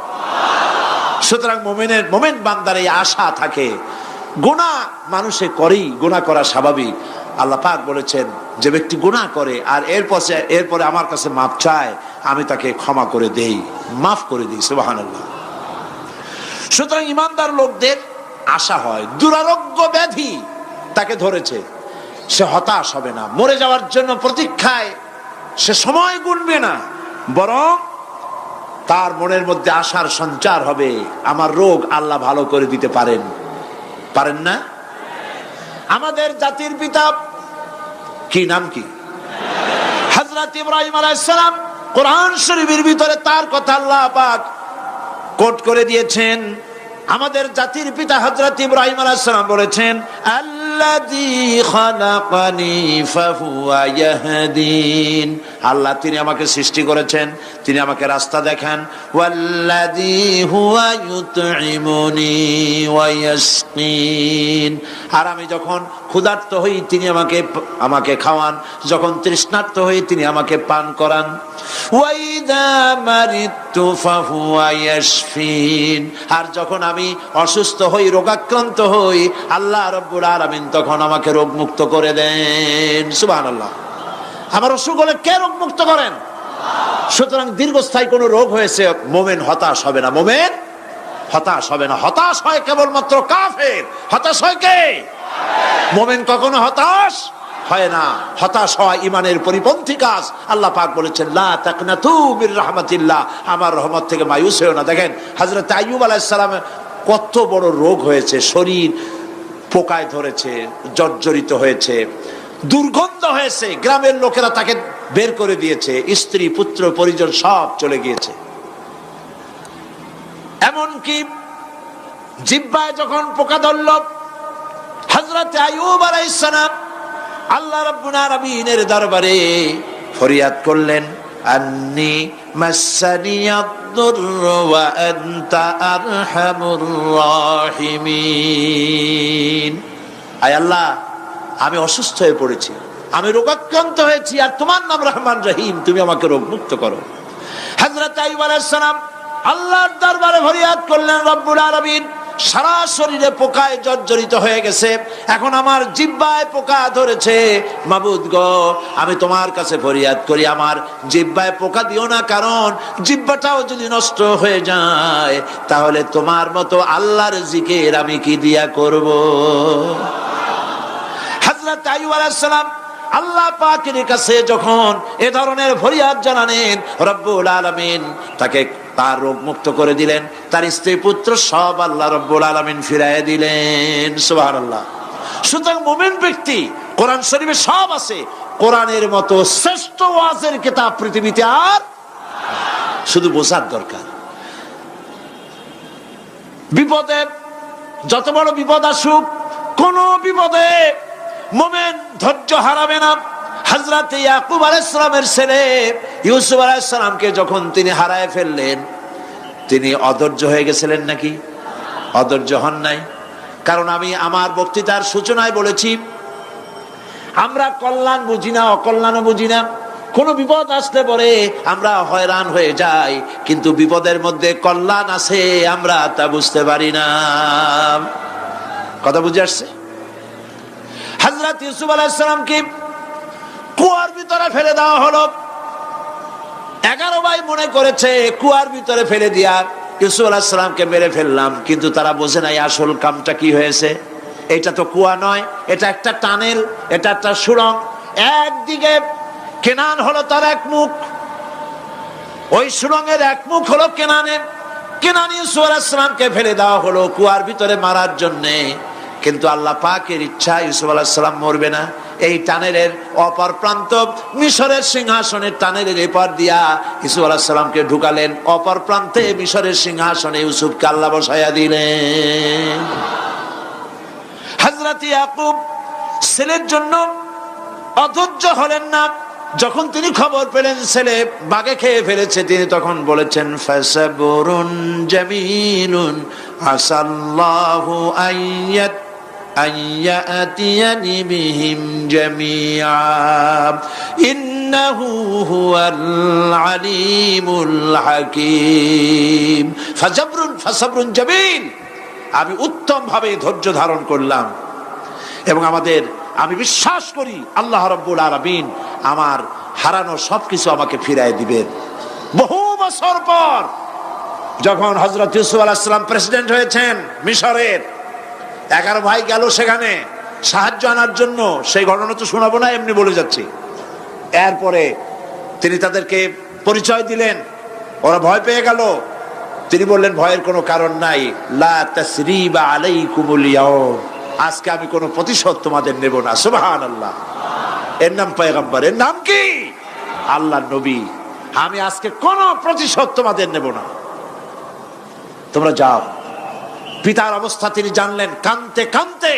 Speaker 1: সুতরাং মুমিন বান্দার এই আশা থাকে। গুনাহ মানুষে করেই, গুনাহ করা স্বাভাবিক। আল্লাহ পাক বলেছেন যে ব্যক্তি গুনাহ করে আর এরপরে আমার কাছে মাফ চায়, আমি তাকে ক্ষমা করে দেই, মাফ করে দিই। সুবহানাল্লাহ। সুতরাং ইমানদার লোকদের আশা হয়, দুরারোগ্য ব্যাধি তাকে ধরেছে, সে হতাশ হবে না, মরে যাওয়ার জন্য প্রতীক্ষায় সে সময় গুনবে না, বরং তার মনের মধ্যে আশার সঞ্চার হবে, আমার রোগ আল্লাহ ভালো করে দিতে পারেন। পারেন না? আমাদের জাতির পিতা কি নাম কি? হযরত ইব্রাহিম আলাইহিস সালাম। কোরআন শরীফের ভিতরে তার কথা আল্লাহ পাক কোট করে দিয়েছেন। আমাদের জাতির পিতা হযরত ইব্রাহিম আলাইহিস সালাম বলেছেন, আল্লাযী খালাকানি ফাহুয়া ইয়াহদিন। আল্লাহ তিনি আমাকে সৃষ্টি করেছেন, তিনি আমাকে রাস্তা দেখান। ওয়াল্লাযী হুয়া ইউতঈমুনি ওয়া ইয়াসকিন। আর আমি যখন ক্ষুধার্ত হই তিনি আমাকে খাওয়ান, যখন তৃষ্ণার্ত হই তিনি আমাকে পান করান। ওয়া ইযা মারিতু ফাহুয়া ইয়াশফিন। আর যখন আমি অসুস্থ হই, রোগাক্রান্ত হই, আল্লাহ রাব্বুল আলামিন তখন আমাকে রোগ মুক্ত করে দেন। সুবহানাল্লাহ। আমার অসুখ হলে কে রোগ মুক্ত করেন? সুতরাং দীর্ঘস্থায়ী কোনো রোগ হয়েছে, মুমিন হতাশ হবে না, মুমিন হতাশ হবে না। হতাশ হয় কেবলমাত্র কাফের। হতাশ হয় কে? মুমিন কখনো হতাশ হয় না। হতাশ হয় ইমানের পরিপন্থী কাজ। আল্লাহ পাক বলেছেন, লা তাকনাতু মির রাহমাতিল্লাহ, আমার রহমত থেকে মায়ুস হয়ো না। দেখেন হযরত আইয়ুব আলাইহিস সালামের কত বড় রোগ হয়েছে, শরীর পোকায় ধরেছে, জর্জরিত হয়েছে, দুর্গন্ধ হয়েছে, গ্রামের লোকেরা তাকে বের করে দিয়েছে, স্ত্রী পুত্র পরিজন সব চলে গিয়েছে। এমনকি জিহ্বায় যখন পোকা ধরল, হযরত আইয়ুব আলাইহিস সালাম আল্লাহ রাব্বুল আলামিনের দরবারে ফরিয়াদ করলেন, আন্নী মাসসানিয়াদ-দুররু ওয়া আনতা আরহামুর রাহিমিন। আয় আল্লাহ, আমি অসুস্থ হয়ে পড়েছি, আমি রোগাক্রান্ত হয়েছি, আর তোমার নাম রহমান রহিম, তুমি আমাকে রোগ মুক্ত করো। হযরত আইয়ুব আলাইহিস সালাম আল্লাহর দরবারে ফরিয়াদ করলেন, রব্বুল আলামিন সারা শরীরে পোকায় জর্জরিত হয়ে গেছে, এখন আমার জিহ্বায় পোকা ধরেছে, মাবুদ গো আমি তোমার কাছে ফরিয়াদ করি, আমার জিহ্বায় পোকা দিও না, কারণ জিহ্বাটাও যদি নষ্ট হয়ে যায় তাহলে তোমার মতো আল্লাহর জিকির আমি কি দিয়া করব। হযরত আইয়ুব আলাইহিস সালাম আল্লাহ পাকের কাছে যখন এ ধরনের ফরিয়াদ জানালেন, রব্বুল আলামিন তাকে তার রোগ মুক্ত করে দিলেন, তার স্ত্রী পুত্র সব আল্লাহ রব্বুল আলামিন ফিরাইয়া দিলেন। সুবহানাল্লাহ। সুতরাং মুমিন ব্যক্তি, কোরআন শরীফে সব আছে, কোরআনের মতো শ্রেষ্ঠ ওয়াজের কিতাব পৃথিবীতে আর শুধু বোঝার দরকার। বিপদে, যত বড় বিপদ আসুক, কোন বিপদে মুমিন ধৈর্য হারাবে না। হযরত ইয়াকুব আলাইহিস সালামের ছেলে ইউসুফ আলাইহিস সালামকে যখন তিনি হারায় ফেললেন, তিনি অধৈর্য হয়ে গেছিলেন নাকি? অধৈর্য হন নাই। কারণ আমি আমার বক্তৃতার সূচনায় বলেছি, আমরা কল্যাণ বুঝি না, অকল্যাণও বুঝি না। কোন বিপদ আসলে পরে আমরা হয়রান হয়ে যাই, কিন্তু বিপদের মধ্যে কল্যাণ আছে আমরা তা বুঝতে পারি না। কথা বুঝে আসছে? হযরত ইউসুফ আলাইহিস সালামকে কুয়ার ভিতরে ফেলে দেওয়া হলো। 11 ভাই মনে করেছে কুয়ার ভিতরে ফেলে দিয়া ইউসুফ আলাইহিস সালামকে মেরে ফেললাম, কিন্তু তারা বোঝে নাই আসল কামটা কি হয়েছে। এটা তো কুয়া নয়, এটা একটা টানেল, এটা একটা সুড়ঙ্গ। একদিকে কেনান হলো তার এক মুখ, ওই সুড়ঙ্গের এক মুখ হলো কেনানের। কেনান ইউসুফ আলাইহিস সালামকে ফেলে দেওয়া হলো কুয়ার ভিতরে মারার জন্যে, কিন্তু আল্লাহ পাকের ইচ্ছা ইউসুফ আলাইহিস সালাম মরবে না। এই টানেলের অপর প্রান্ত, মিশরের সিংহাসনের টানেলের এপার দিয়া ইউসুফ আলাইহিস সালামকে ঢুকালেন, অপর প্রান্তে মিশরের সিংহাসনে ইউসুফকে আল্লাহ বসাইয়া দিলেন। হযরত ইয়াকুব ছেলের জন্য অধৈর্য হলেন না। যখন তিনি খবর পেলেন ছেলে বাঘে খেয়ে ফেলেছে, তিনি তখন বলেছেন, ফাসাবুরুন জামিলুন আসাল্লাহু আইয়াত أن يأتيني بهم جميعا إنه هو العليم الحكيم فصبر جميل। আমি উত্তম ভাবে ধৈর্য ধারণ করলাম এবং আমি বিশ্বাস করি আল্লাহ রাব্বুল আলামিন আমার হারানো সবকিছু আমাকে ফিরিয়ে দিবেন। বহু বছর পর যখন হযরত ইউসুফ আলাইহিস সালাম প্রেসিডেন্ট হয়েছেন মিশরের, 11 ভাই গেল সেখানে সাহায্য আনার জন্য। সেই ঘটনা তো শোনাবো না, এমনি বলে যাচ্ছি। এরপরে তিনি তাদেরকে পরিচয় দিলেন, ওরা ভয় পেয়ে গেল। তিনি বললেন ভয়ের কোনো কারণ নাই, লা তাসরিবা আলাইকুমুল ইয়াউম, আজকে আমি কোনো প্রতিশোধ তোমাদের নেব না। সুবহানাল্লাহ। এর নাম পয়গম্বর, এর নাম কি? আল্লাহর নবী। আমি আজকে কোনো প্রতিশোধ তোমাদের নেব না, তোমরা যাও। পিতার অবস্থা তিনি জানলেন, কাঁদতে কাঁদতে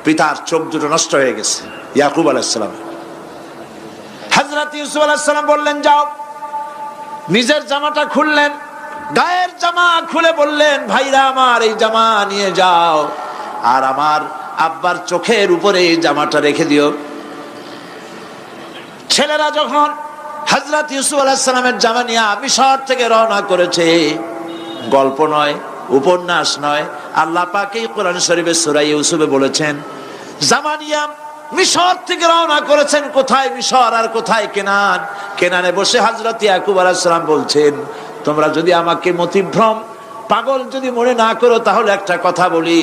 Speaker 1: পিতার চোখ দুটো নষ্ট হয়ে গেছে। ইয়াকুব আলাইহিস সালাম, হযরত ইউসুফ আলাইহিস সালাম বললেন যাও। নিজের জামাটা খুললেন, গায়ের জামা খুলে বললেন ভাইরা আমার এই জামা নিয়ে যাও, আর আমার আব্বার চোখের উপরে এই জামাটা রেখে দিও। ছেলেরা যখন হযরত ইউসুফ আলাইহিস সালামের জামা নিয়ে মিশর থেকে রওনা করেছে, গল্প নয়, উপন্যাস নয়, আল্লাহ পাক এই কোরআন শরীফে সূরা ইউসুফে বলেছেন জামা নিয়ে মিশর থেকে রওনা করেছেন। কোথায় মিশর আর কোথায় কেনান? কেনানে বসে হযরত ইয়াকুব আলাইহিস সালাম বলছেন তোমরা যদি আমাকে মতিভ্রম পাগল যদি মনে না করো তাহলে একটা কথা বলি,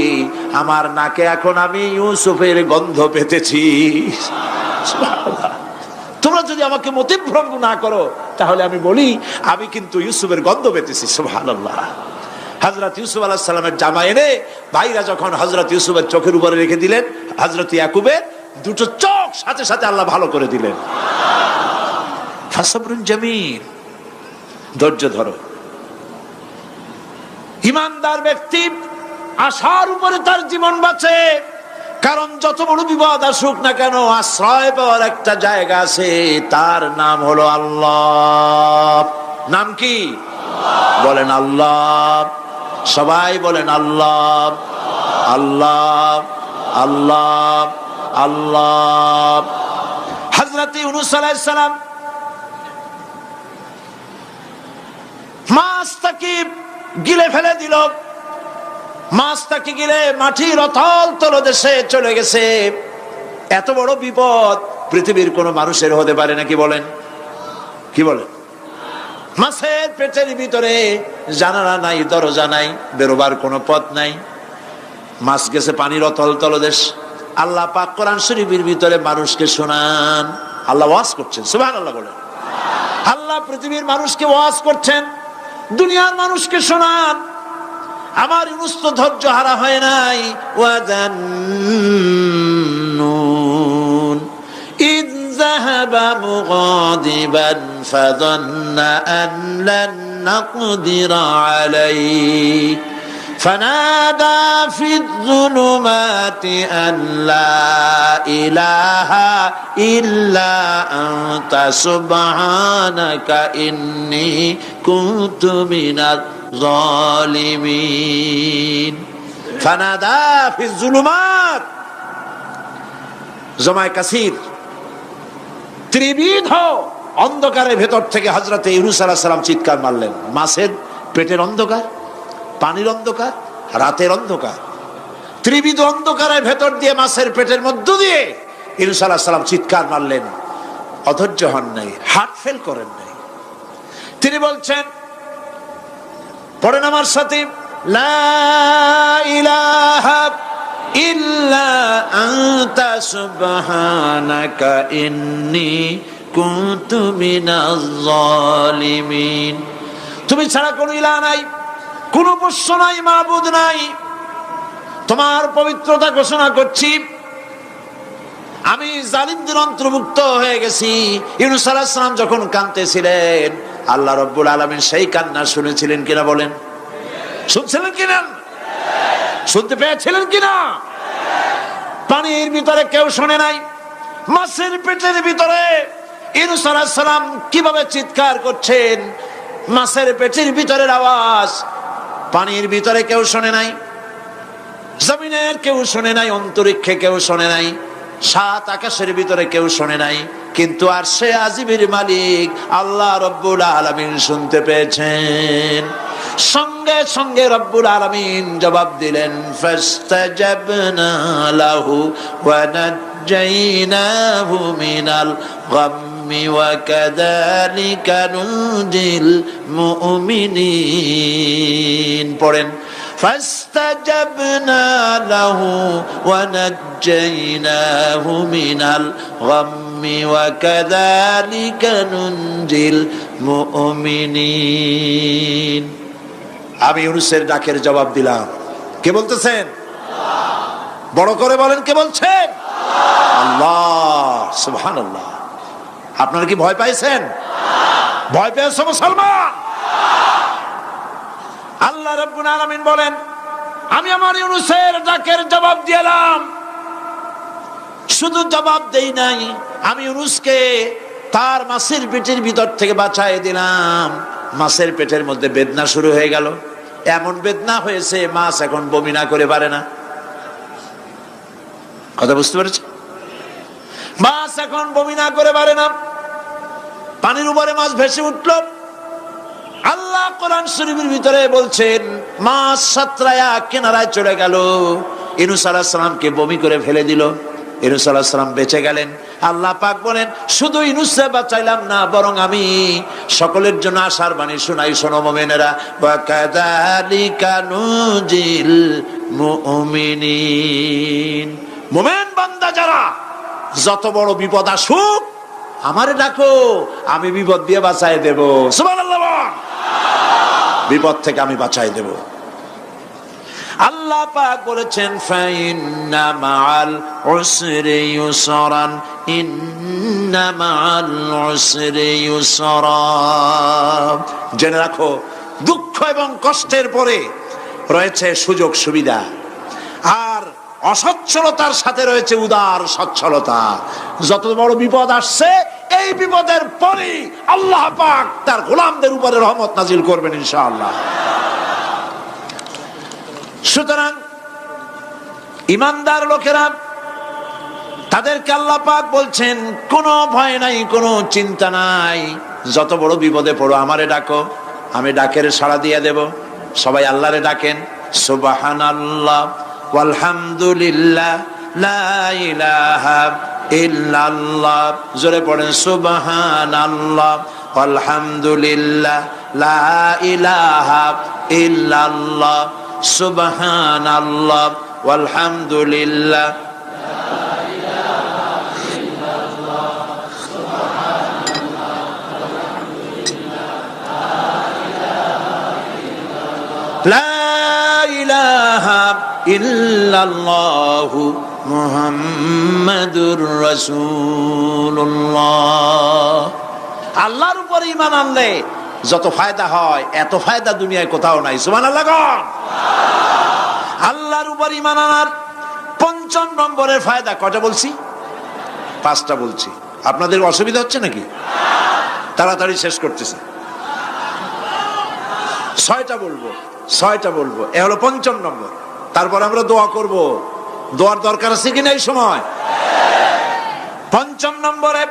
Speaker 1: আমার নাকে এখন আমি ইউসুফের গন্ধ পেতেছি। তোমরা যদি আমাকে মতিভ্রম না করো তাহলে আমি বলি আমি কিন্তু ইউসুফের গন্ধ পেতেছি। সুবহানাল্লাহ। হযরত ইউসুফ আলাইহিস সালামের জামা এনে ভাইরা যখন হযরত ইউসুফের চোখের উপরে রেখে দিলেন, হযরত ইয়াকুবের দুটো চোখ সাথে সাথে আল্লাহ ভালো করে দিলেন। ফাসবরুন জামিল, ধৈর্য ধরো। ঈমানদার ব্যক্তি আশার উপরে তার জীবন বাঁচে, কারণ যত বড় বিপদ আসুক না কেন আশ্রয় পাওয়ার একটা জায়গা আছে, তার নাম হলো আল্লাহ। নাম কি? বলেন আল্লাহ। সবাই বলেন আল্লাহ আল্লাহ আল্লাহ আল্লাহ। হযরত ইউনূস আলাইহিস সালাম মাছটাকে গিলে ফেলে দিল, মাছটাকে গিলে মাটির অতল তলদেশে চলে গেছে। এত বড় বিপদ পৃথিবীর কোন মানুষের হতে পারে নাকি? বলেন, কি বলেন? মাছের পেটের ভিতরে জানালা নাই, দরজা নাই, বেরোবার কোনো পথ নাই। মাছ গেছে পানির অতল তলদেশ। আল্লাহ পাক কোরআন শরীফের ভিতরে মানুষকে শোনান, আল্লাহ ওয়াজ করছেন। সুবহানাল্লাহ বলেন। আল্লাহ পৃথিবীর মানুষকে ওয়াজ করছেন, দুনিয়ার মানুষকে শোনান। আমার ইউনূস তো ধৈর্য হারা হয় নাই। ওয়াজান্নুন ইয যাহাবা মুগাদিবান ফাযান্না আন লান নাকদিরা আলাইহি ফানাদা ফিয-যুলুমাতি আন লা ইলাহা ইল্লা আনতা সুবহানাকা ইন্নী কুনতু মিনাজ জালিমিন। ফানাদা ফিয-যুলুমাত, জমায়ে কাসির, ত্রিবিধ অন্ধকারের ভেতর থেকে হযরত ইউনূস আলাইহিস সালাম চিৎকার মারলেন। মাছের পেটের অন্ধকার, পানির অন্ধকার, রাতের অন্ধকার, ত্রিবিধ অন্ধকারের ভেতর দিয়ে মাছের পেটের মধ্য দিয়ে ইউনূস আলাইহিস সালাম চিৎকার মারলেন। অধৈর্য হন নাই, হার্ট ফেল করেন নাই। তিনি বলছেন, পড়েন আমার সাথে, লা ইলাহা ইল্লা আনতা সুবহানাকা ইন্নী কুনতু মিনাজ জালিমিন। তুমি ছাড়া কোনো ইলাহ নাই, কোনো পোষ্য নাই, মাবুদ নাই। তোমার পবিত্রতা ঘোষণা করছি, আমি জালিমদের অন্তর্ভুক্ত হয়ে গেছি। ইউনূস আলাইহিস সালাম যখন কাঁদতেছিলেন, আল্লাহ রাব্বুল আলামিন সেই কান্না শুনেছিলেন কিনা? বলেন, শুনছিলেন কিনা? শুনতে পেয়েছিলেন কিনা? পানির ভিতরে কেউ শোনে নাই, মাছের পেটের ভিতরে ইউনূস আলাইহিস সালাম কিভাবে চিৎকার করছেন, মাছের পেটের ভিতরের আওয়াজ পানির ভিতরে কেউ শোনে নাই। জমিনের কেউ শোনে নাই, অন্তরিক্ষে কেউ শোনে নাই, 7 আকাশের ভিতরে কেউ শোনে নাই, কিন্তু আরশে আজিমের মালিক আল্লাহ রব্বুল আলামিন শুনতে পেয়েছেন। সঙ্গে সঙ্গে রব্বুল আলামিন জবাব দিলেন, ফাস্তাজাবনা লাহু ওয়া নাজ্জাইনাহু মিনাল গাম্মি ওয়া কাযালিকা নুজিল মুমিনিন। পড়েন, ফাস্তাজাবনা লাহু ওয়া নাজ্জাইনাহু মিনাল গাম্মি ওয়া কাযালিকা নুজিল মুমিনিন। আমি ইউনূসের ডাকের জবাব দিলাম। কে বলতেছেন? বড় করে বলেন, কে বলছেন? আল্লাহ। সুবহানাল্লাহ। আপনারা কি ভয় পাইছেন? ভয় পেয়েছো মুসলমান? আল্লাহ রাব্বুল আলামিন বলেন, আমি আমার ইউনূসের ডাকের জবাব দিলাম। শুধু জবাব দেই নাই, আমি ইউনূসকে তার মাছের পেটের ভিতর থেকে বাঁচায় দিলাম। মাছের পেটের মধ্যে বেদনা শুরু হয়ে গেল। এমন বেদনা হয়েছে মাছ এখন বমি না করে পারে না। কথা বুঝতে পেরেছেন? মাছ এখন বমি না করে পারে না। পানির উপরে মাছ ভেসে উঠল। আল্লাহ কোরআন শরীফের ভিতরে বলছেন, মাছ সাতরায়া কিনারায় চলে গেল। ইউনূস আলাইহিস সালামকে বমি করে ফেলে দিল। ইউনূস আলাইহিস সালাম বেঁচে গেলেন। আল্লাহ পাক বলেন, শুধু ইউনূসকে বাঁচাইলাম না, বরং আমি সকলের জন্য আশার বাণী শোনাই। শোনো মুমিনেরা, ওয়া কাযালিকা নুজিল মুমিনিন। মুমিন বান্দা যারা, যত বড় বিপদ আসুক আমারে ডাকো, আমি বিপদ দিয়ে বাঁচাই দেব। সুবহানাল্লাহ। বিপদ থেকে আমি বাঁচাই দেব। আল্লাহ পাক বলেছেন, ফাইন্না মাআল উসরি ইউসরান, ইন্না মাআল উসরি ইউসরা। জেনে রাখো, দুঃখ এবং কষ্টের পরে রয়েছে সুযোগ সুবিধা, আর অসচ্ছলতার সাথে রয়েছে উদার সচ্ছলতা। যত বড় বিপদ আসছে, এই বিপদের পরে আল্লাহ পাক তার গোলামদের উপরে রহমত নাজিল করবেন ইনশাআল্লাহ। সুতরাং ঈমানদার লোকেরা, তাদেরকে আল্লাহ পাক বলছেন, কোনো ভয় নাই, কোনো চিন্তা নাই, যত বড় বিপদে পড়ো আমারে ডাকো, আমি ডাকের সাড়া দিয়ে দেব। সবাই আল্লাহরে ডাকেন। সুবহানাল্লাহ ওয়ালহামদুলিল্লাহ লা ইলাহা ইল্লাল্লাহ। জোরে পড়েন, সুবহানাল্লাহ ওয়ালহামদুলিল্লাহ লা ইলাহা ইল্লাল্লাহ, সুবহানাল্লাহ ওয়ালহামদুলিল্লাহ লা ইলাহা ইল্লাল্লাহু মুহাম্মাদুর রাসূলুল্লাহ। আল্লাহর উপর ঈমান আনলে যত ফায়দা হয়, এত ফায়দা দুনিয়ায় কোথাও নাই। সুবহানাল্লাহ। আল্লাহর উপর ঈমান আনার ৫ম নম্বরের ফায়দা কয়টা বলছি? 5টা বলছি। আপনাদের অসুবিধা হচ্ছে নাকি? তাড়াতাড়ি শেষ করতেছে। 6টা বলবো, 6টা বলবো। এ হলো ৫ম নম্বর। তারপর আমরা দোয়া করব। দোয়ার দরকার আছে কিনা এই সময়? ৫ম নম্বরে,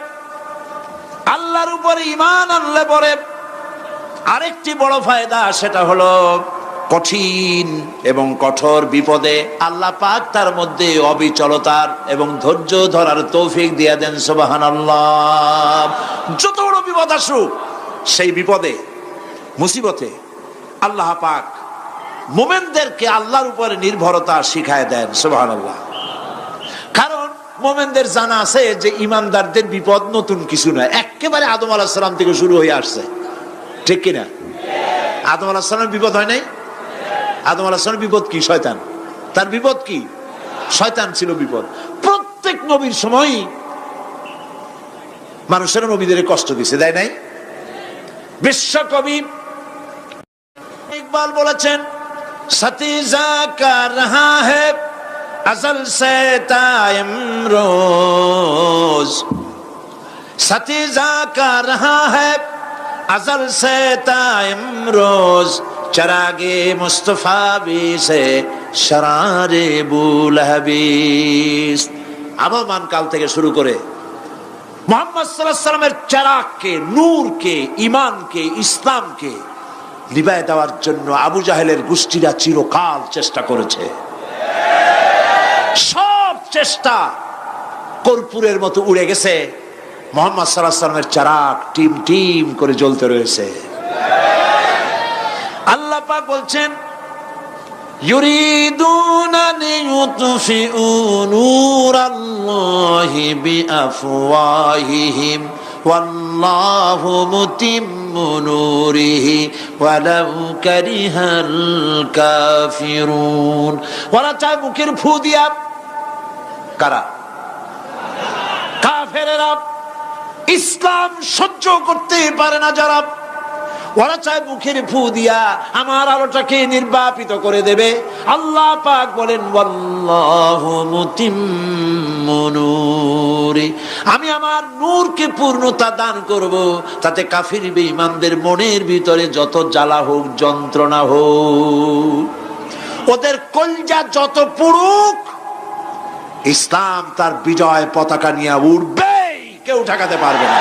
Speaker 1: আল্লাহর উপরে ঈমান আনলে পরে আরেকটি বড় ফায়দা, সেটা হলো কঠিন এবং কঠোর বিপদে আল্লাহ পাক তার মধ্যে অবিচলতার এবং ধৈর্য ধরার তৌফিক দিয়ে দেন। সুবহানাল্লাহ। যত বড় বিপদ আসুক, সেই বিপদে মুসিবতে আল্লাহ পাক মুমিনদেরকে আল্লাহর উপরে নির্ভরতা শিখায় দেন। সুবহানাল্লাহ। কারণ মুমিনদের জানা আছে যে ঈমানদারদের বিপদ নতুন কিছু নয়, একেবারে আদম আলাইহিস সালাম থেকে শুরু হয়ে আসছে। ঠিক কিনা? আদম আলাইহিস সালামের বিপদ হয় নাই? আদম আলাইহিস সালামের বিপদ কি? শয়তান। তার বিপদ কি? শয়তান ছিল বিপদ। প্রত্যেক নবীর সময় মানুষের নবীদের কষ্ট দিছে, দেয় নাই? বিশ্বকবি ইকবাল বলেছেন, সতীজা কা রহা হ্যায় अज़ल से ताइम रोज, सतीजा का रहा है अज़ल से ताइम रोज, चरागे मुस्तफा भी से शरारे बुलहबीस। আবহমান কাল থেকে শুরু করে মুহাম্মদ সাল্লাল্লাহু আলাইহি সাল্লামের চেরাগকে, নূরকে, ঈমানকে, ইসলামকে নিভায় দেওয়ার জন্য আবু জাহেলের গোষ্ঠীরা চিরকাল চেষ্টা করেছে। সব চেষ্টা কর্পূরের মতো উড়ে গেছে, মুহাম্মদ সাল্লাল্লাহু আলাইহি সাল্লামের চেরাগ টিম টিম করে জ্বলতে রয়েছে। আল্লাহ পাক বলছেন, ইউরিদুনা লিইউতফিউ নূরাল্লাহি বিআফওয়াহিহিম ওয়াল্লাহু মুতিম্মু নূরিহি ওয়ালাউ কারিহাল কাফিরুন। ওরা চায় মুখের ফু দিয়া, কারা? কাফেরেরা। ইসলাম সহ্য করতে পারে না যারা, ওরা চায় মুখের ফু দিয়া আমার আলোটাকে নির্বাপিত করে দেবে। আল্লাহ পাক বলেন, ওয়াল্লাহু মুতিম্মু নূরি, আমি আমার নূরকে পূর্ণতা দান করব, তাতে কাফির বেঈমানদের মনের ভিতরে যত জ্বালা হোক, যন্ত্রণা হোক, ওদের কলজা যত পুড়ুক, ইসলাম তার বিজয় পতাকা নিয়ে উঠবে, কেউ ঠেকাতে পারবে না।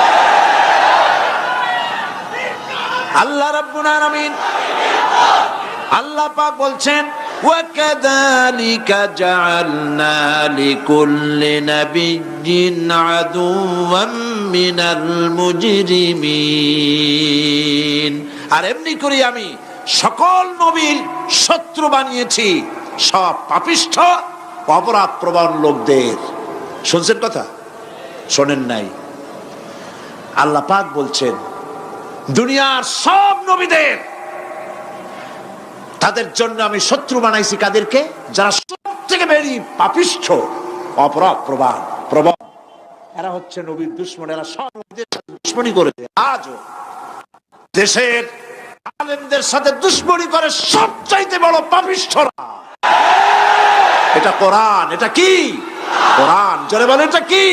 Speaker 1: আল্লাহ রাব্বুল আলামিন, আল্লাহ পাক বলছেন, ওয়াকাযালিকা জাআলনা লিকুল্লি নাবিয়্যিন আদুওয়াম মিনাল মুজরিমিন। আর এমনি করে আমি সকল নবীর শত্রু বানিয়েছি সব পাপিষ্ঠ অপরাধ প্রবণ লোকদের। শুনছেন কথা? শোনেন নাই? আল্লাহ পাক বলছেন, দুনিয়ার সব নবীদের, তাদের জন্য আমি শত্রু বানাইছি কাদেরকে? যারা সব থেকে বেশি পাপিষ্ঠ, অপরাধ প্রবণ। এরা হচ্ছে নবীর দুশমন। এরা সব নবীদের সাথে দুশমনি করেছে। আজও দেশের আলেমদের সাথে দুশমনি করে সবচাইতে বড় পাপিষ্ঠরা। এটা কোরআন। এটা কি? কোরআন। জোরে বলেন, এটা কি?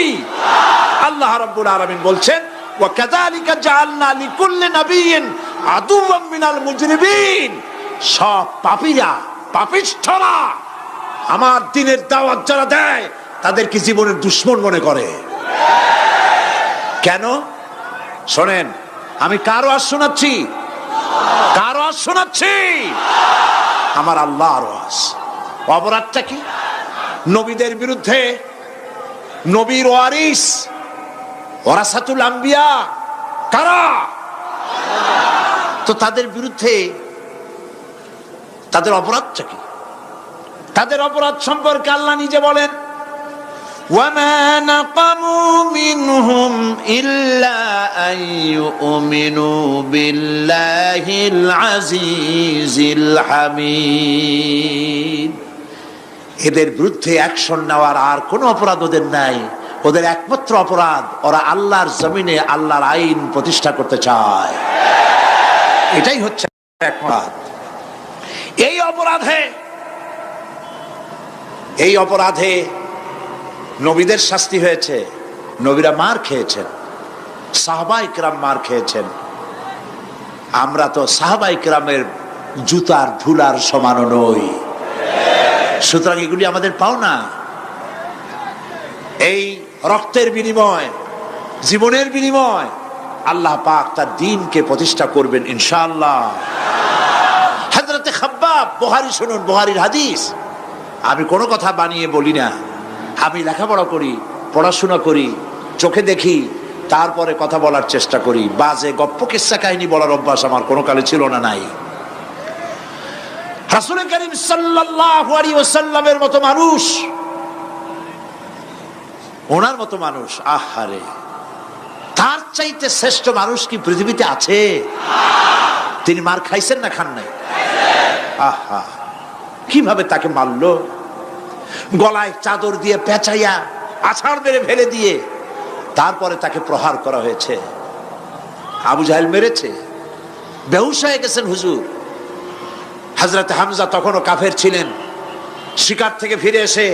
Speaker 1: আল্লাহ রাব্বুল আলামিন বলছেন, ওয়াকাযালিকা জাআলনা লিকুল্লি নাবিয়্যিন আদুওয়াম মিনাল মুজরিমিন। সব পাপীরা, পাপিষ্ঠরা আমার দ্বীনের দাওয়াত যারা দেয় তাদেরকে জীবনের দুশমন মনে করে। কেন? শোনেন, আমি কার ওয়াজ শোনাচ্ছি? কার ওয়াজ শোনাচ্ছি? আমার আল্লাহর ওয়াজ। অপরাধটা কি? নবীদের বিরুদ্ধে, নবীর ওয়ারিস ওয়ারাসাতুল আম্বিয়া কারা? তো তাদের বিরুদ্ধে তাদের অপরাধটা কি? তাদের অপরাধ সম্পর্কে আল্লাহ নিজে বলেন, ওয়ামা নাকামু মিনহুম ইল্লা আন ইউমিনু বিল্লাহিল আজিজিল হামিদ। এদের বিরুদ্ধে অ্যাকশন নেওয়ার আর কোনো অপরাধ ওদের নাই। ওদের একমাত্র অপরাধ, ওরা আল্লাহর জমিনে আল্লাহর আইন প্রতিষ্ঠা করতে চায়। এটাই হচ্ছে অপরাধ। এই অপরাধে নবীদের শাস্তি হয়েছে। নবীরা মার খেয়েছেন, সাহাবায়ে কেরাম মার খেয়েছেন। আমরা তো সাহাবায়ে কেরামের জুতার ধুলার সমানও নই। সুতরাং এগুলি আমাদের পাওনা। এই রক্তের বিনিময়, জীবনের বিনিময় আল্লাহ পাক তার দ্বীনকে প্রতিষ্ঠা করবেন ইনশাআল্লাহ। হযরতে খাব্বাব, বুখারী শুনুন, বুখারীর হাদিস। আমি কোনো কথা বানিয়ে বলি না। আমি লেখাপড়া করি, পড়াশোনা করি, চোখে দেখি, তারপরে কথা বলার চেষ্টা করি। বাজে গপ্প কিস্সা কাহিনী বলার অভ্যাস আমার কোনো কালে ছিল না, নাই। রাসূল করিম সাল্লাল্লাহু আলাইহি ওয়াসাল্লামের মতো মানুষ, ওনার মতো মানুষ, আহারে, তার চাইতে শ্রেষ্ঠ মানুষ কি পৃথিবীতে আছে? তিনি মার খাইছেন না খান নাই? আহা, কিভাবে তাকে মারলো! গলায় চাদর দিয়ে পেঁচাইয়া আছাড় মেরে ফেলে দিয়ে তারপরে তাকে প্রহার করা হয়েছে। আবু জাহেল মেরেছে, বেহুশ হয়ে গেছেন হুজুর। হযরত হামজা তখনও কাফের ছিলেন। শিকার থেকে ফিরে এসে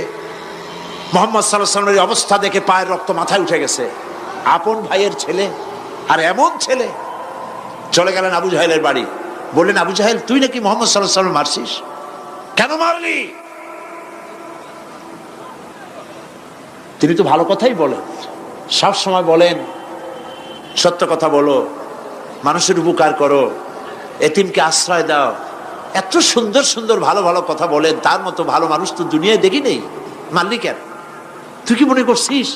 Speaker 1: মুহাম্মদ সাল্লাল্লাহু আলাইহি ওয়াসাল্লামের অবস্থা দেখে পায়ের রক্ত মাথায় উঠে গেছে। আপন ভাইয়ের ছেলে, আর এমন ছেলে। চলে গেলেন আবু জাহেলের বাড়ি, বললেন, আবু জাহেল, তুই নাকি মুহাম্মদ সাল্লাল্লাহু আলাইহি ওয়াসাল্লাম মারছিস? কেন মারলি? তিনি তো ভালো কথাই বলেন, সব সময় বলেন সত্য কথা বলো, মানুষের উপকার করো, এতিমকে আশ্রয় দাও। এত সুন্দর সুন্দর ভালো ভালো কথা বলেন, তার মতো ভালো মানুষ তো দুনিয়ায় দেখি নেই। মারলি কেন? তুই কি মনে করছিস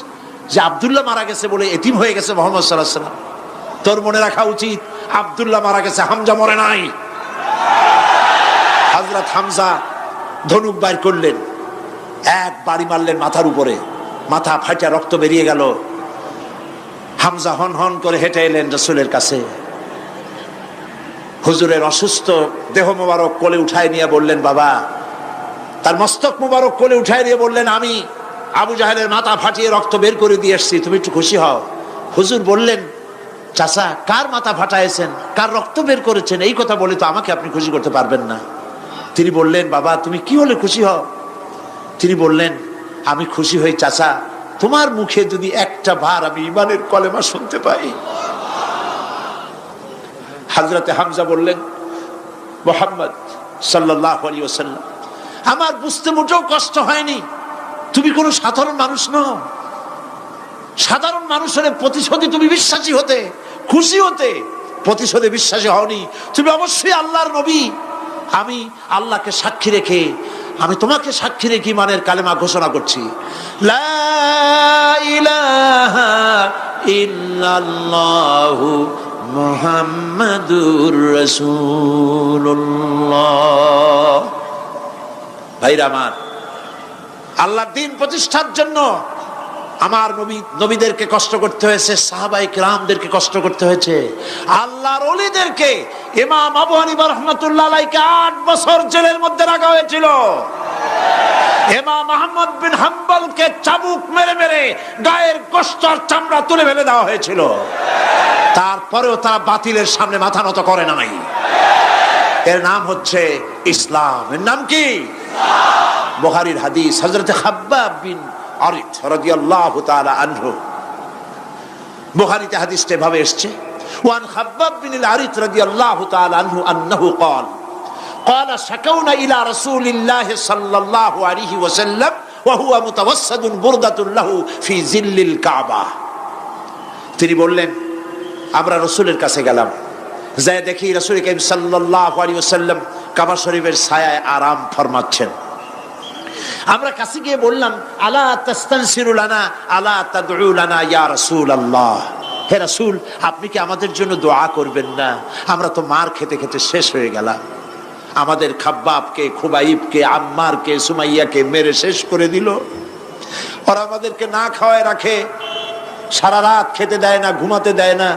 Speaker 1: যে আব্দুল্লাহ মারা গেছে বলে এতিম হয়ে গেছে মুহাম্মদ সাল্লাল্লাহু আলাইহি ওয়াসাল্লাম? তোর মনে রাখা উচিত, আব্দুল্লাহ মারা গেছে, হামজা মরে নাই। হযরত হামজা ধনুক বাইর করলেন, এক বাড়ি মারলেন মাথার উপরে, মাথা ফাটা রক্ত বেরিয়ে গেল। হামজা হন হন করে হেঁটে এলেন রাসূলের কাছে। হুজুরের অসুস্থ দেহ মোবারক কোলে উঠায় নিয়ে বললেন, বাবা। তার মস্তক মোবারক কোলে উঠায় নিয়ে বললেন, আমি আবু জাহেলের মাথা ফাটিয়ে রক্ত বের করে দিয়ে এসেছি, তুমি একটু খুশি হও। হুজুর বললেন, চাচা, কার মাথা ফাটাইছেন, কার রক্ত বের করেছেন, এই কথা বলে তো আমাকে আপনি খুশি করতে পারবেন না। তিনি বললেন, বাবা, তুমি কি হলে খুশি হও? তিনি বললেন, আমি খুশি হই চাচা, তোমার মুখে যদি একটা বার আমি ঈমানের কলেমা শুনতে পাই। হযরতে হামজা বললেন, মুহাম্মদ সাল্লাল্লাহু আলাইহি ওয়াসাল্লাম, আমার বুঝতে মোটেও কষ্ট হয়নি, তুমি কোনো সাধারণ মানুষ নও। সাধারণ মানুষের প্রতিশোধে তুমি বিশ্বাসী হতে, খুশি হতে, প্রতিশোধে বিশ্বাসী হওনি। তুমি অবশ্যই আল্লাহর নবী। আমি আল্লাহকে সাক্ষী রেখে, আমি তোমাকে সাক্ষী রেখে ঈমানের কালেমা ঘোষণা করছি, লা ইলাহা ইল্লাল্লাহু মুহাম্মাদুর রাসূলুল্লাহ। ভাইরা আমার, আল্লাহর দ্বীন প্রতিষ্ঠার জন্য আমার নবীদেরকে কষ্ট করতে হয়েছে, সাহাবায়ে কিরামদেরকে কষ্ট করতে হয়েছে, আল্লাহর ওলিদেরকে। ইমাম আবু হানিফা রাহমাতুল্লাহ আলাইহিকে 8 বছর জেলের মধ্যে রাখা হয়েছিল। ইমাম আহমদ বিন হাম্বলকে চাবুক মেরে মেরে গায়ের গোশত আর চামড়া তুলে ফেলে দেওয়া হয়েছিল। তারপরেও তারা বাতিলের সামনে মাথা নত করে নাই। এর নাম হচ্ছে ইসলাম। এর নাম কি? বুখারীর হাদিস, হযরত খাব্বাব বিন আরিত রাদিয়াল্লাহু তাআলা আনহু। বুখারীতে হাদিসটা এভাবে এসেছে, ওয়ান খাব্বাব বিন আরিত রাদিয়াল্লাহু তাআলা আনহু আন্নাহু قال قال شكونا الى رسول الله صلى الله عليه وسلم وهو متوسد بردة له في ظل الكعبة। তিনি বললেন, আমরা রাসূলের কাছে গেলাম, যায় দেখি রাসূল কারীম সাল্লাল্লাহু আলাইহি ওয়াসাল্লাম কাবা শরীফের ছায়ায় আরাম ফরমাচ্ছেন। আমরা কাছে গিয়ে বললাম, আলা তাস্তানসিরু লানা আলা তাদউ লানা ইয়া রাসূলুল্লাহ, হে রাসূল, আপনি কি আমাদের জন্য দোয়া করবেন না? আমরা তো মার খেতে খেতে শেষ হয়ে গেলাম। আমাদের খাব্বাবকে, খুবাইবকে, আম্মারকে, সুমাইয়াকে মেরে শেষ করে দিল। ওরা আমাদেরকে না খাওয়ায় রাখে, সারা রাত খেতে দেয় না, ঘুমাতে দেয় না।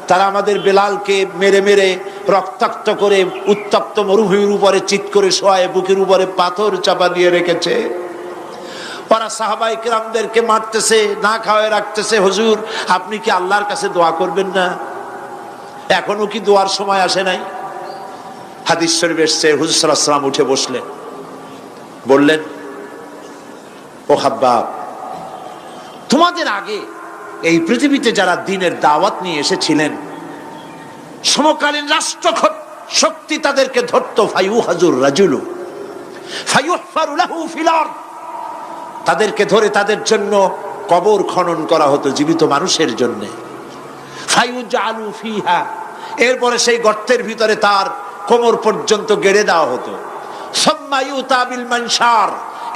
Speaker 1: তারা আমাদের বেলালকে মেরে মেরে রক্তাক্ত করে উত্তপ্ত মরুভূমির উপরে চিৎ করে শোয়ায়, বুকের উপরে পাথর চাপা দিয়ে রেখেছে। ওরা সাহাবায়ে কিরামদেরকে মারতেছে, না খাওয়ায় রাখতেছে। হুজুর, আপনি কি আল্লাহর কাছে দোয়া করবেন না? এখনো কি দোয়ার সময় আসে নাই? হাদিস শরীফ এসেছে, হুজুর সাল্লাল্লাহু আলাইহি ওয়াসাল্লাম উঠে বসলেন, বললেন, ও খাব্বাব, তোমাদের আগে এই পৃথিবীতে যারা দ্বীনের দাওয়াত নিয়ে এসেছিলেন, সমকালীন রাষ্ট্র শক্তি তাদেরকে ধরতো, ফায়ুহাজুর রাজুলু ফায়ুহফারু লাহু ফিল আরদ, তাদেরকে ধরে তাদের জন্য কবর খনন করা হতো জীবিত মানুষের জন্য। ফায়ুজালু ফিহা, এরপরে সেই গর্তের ভিতরে তার কোমর পর্যন্ত গেড়ে দেওয়া হতো। সুম্মা ইউতা বিল মানশার,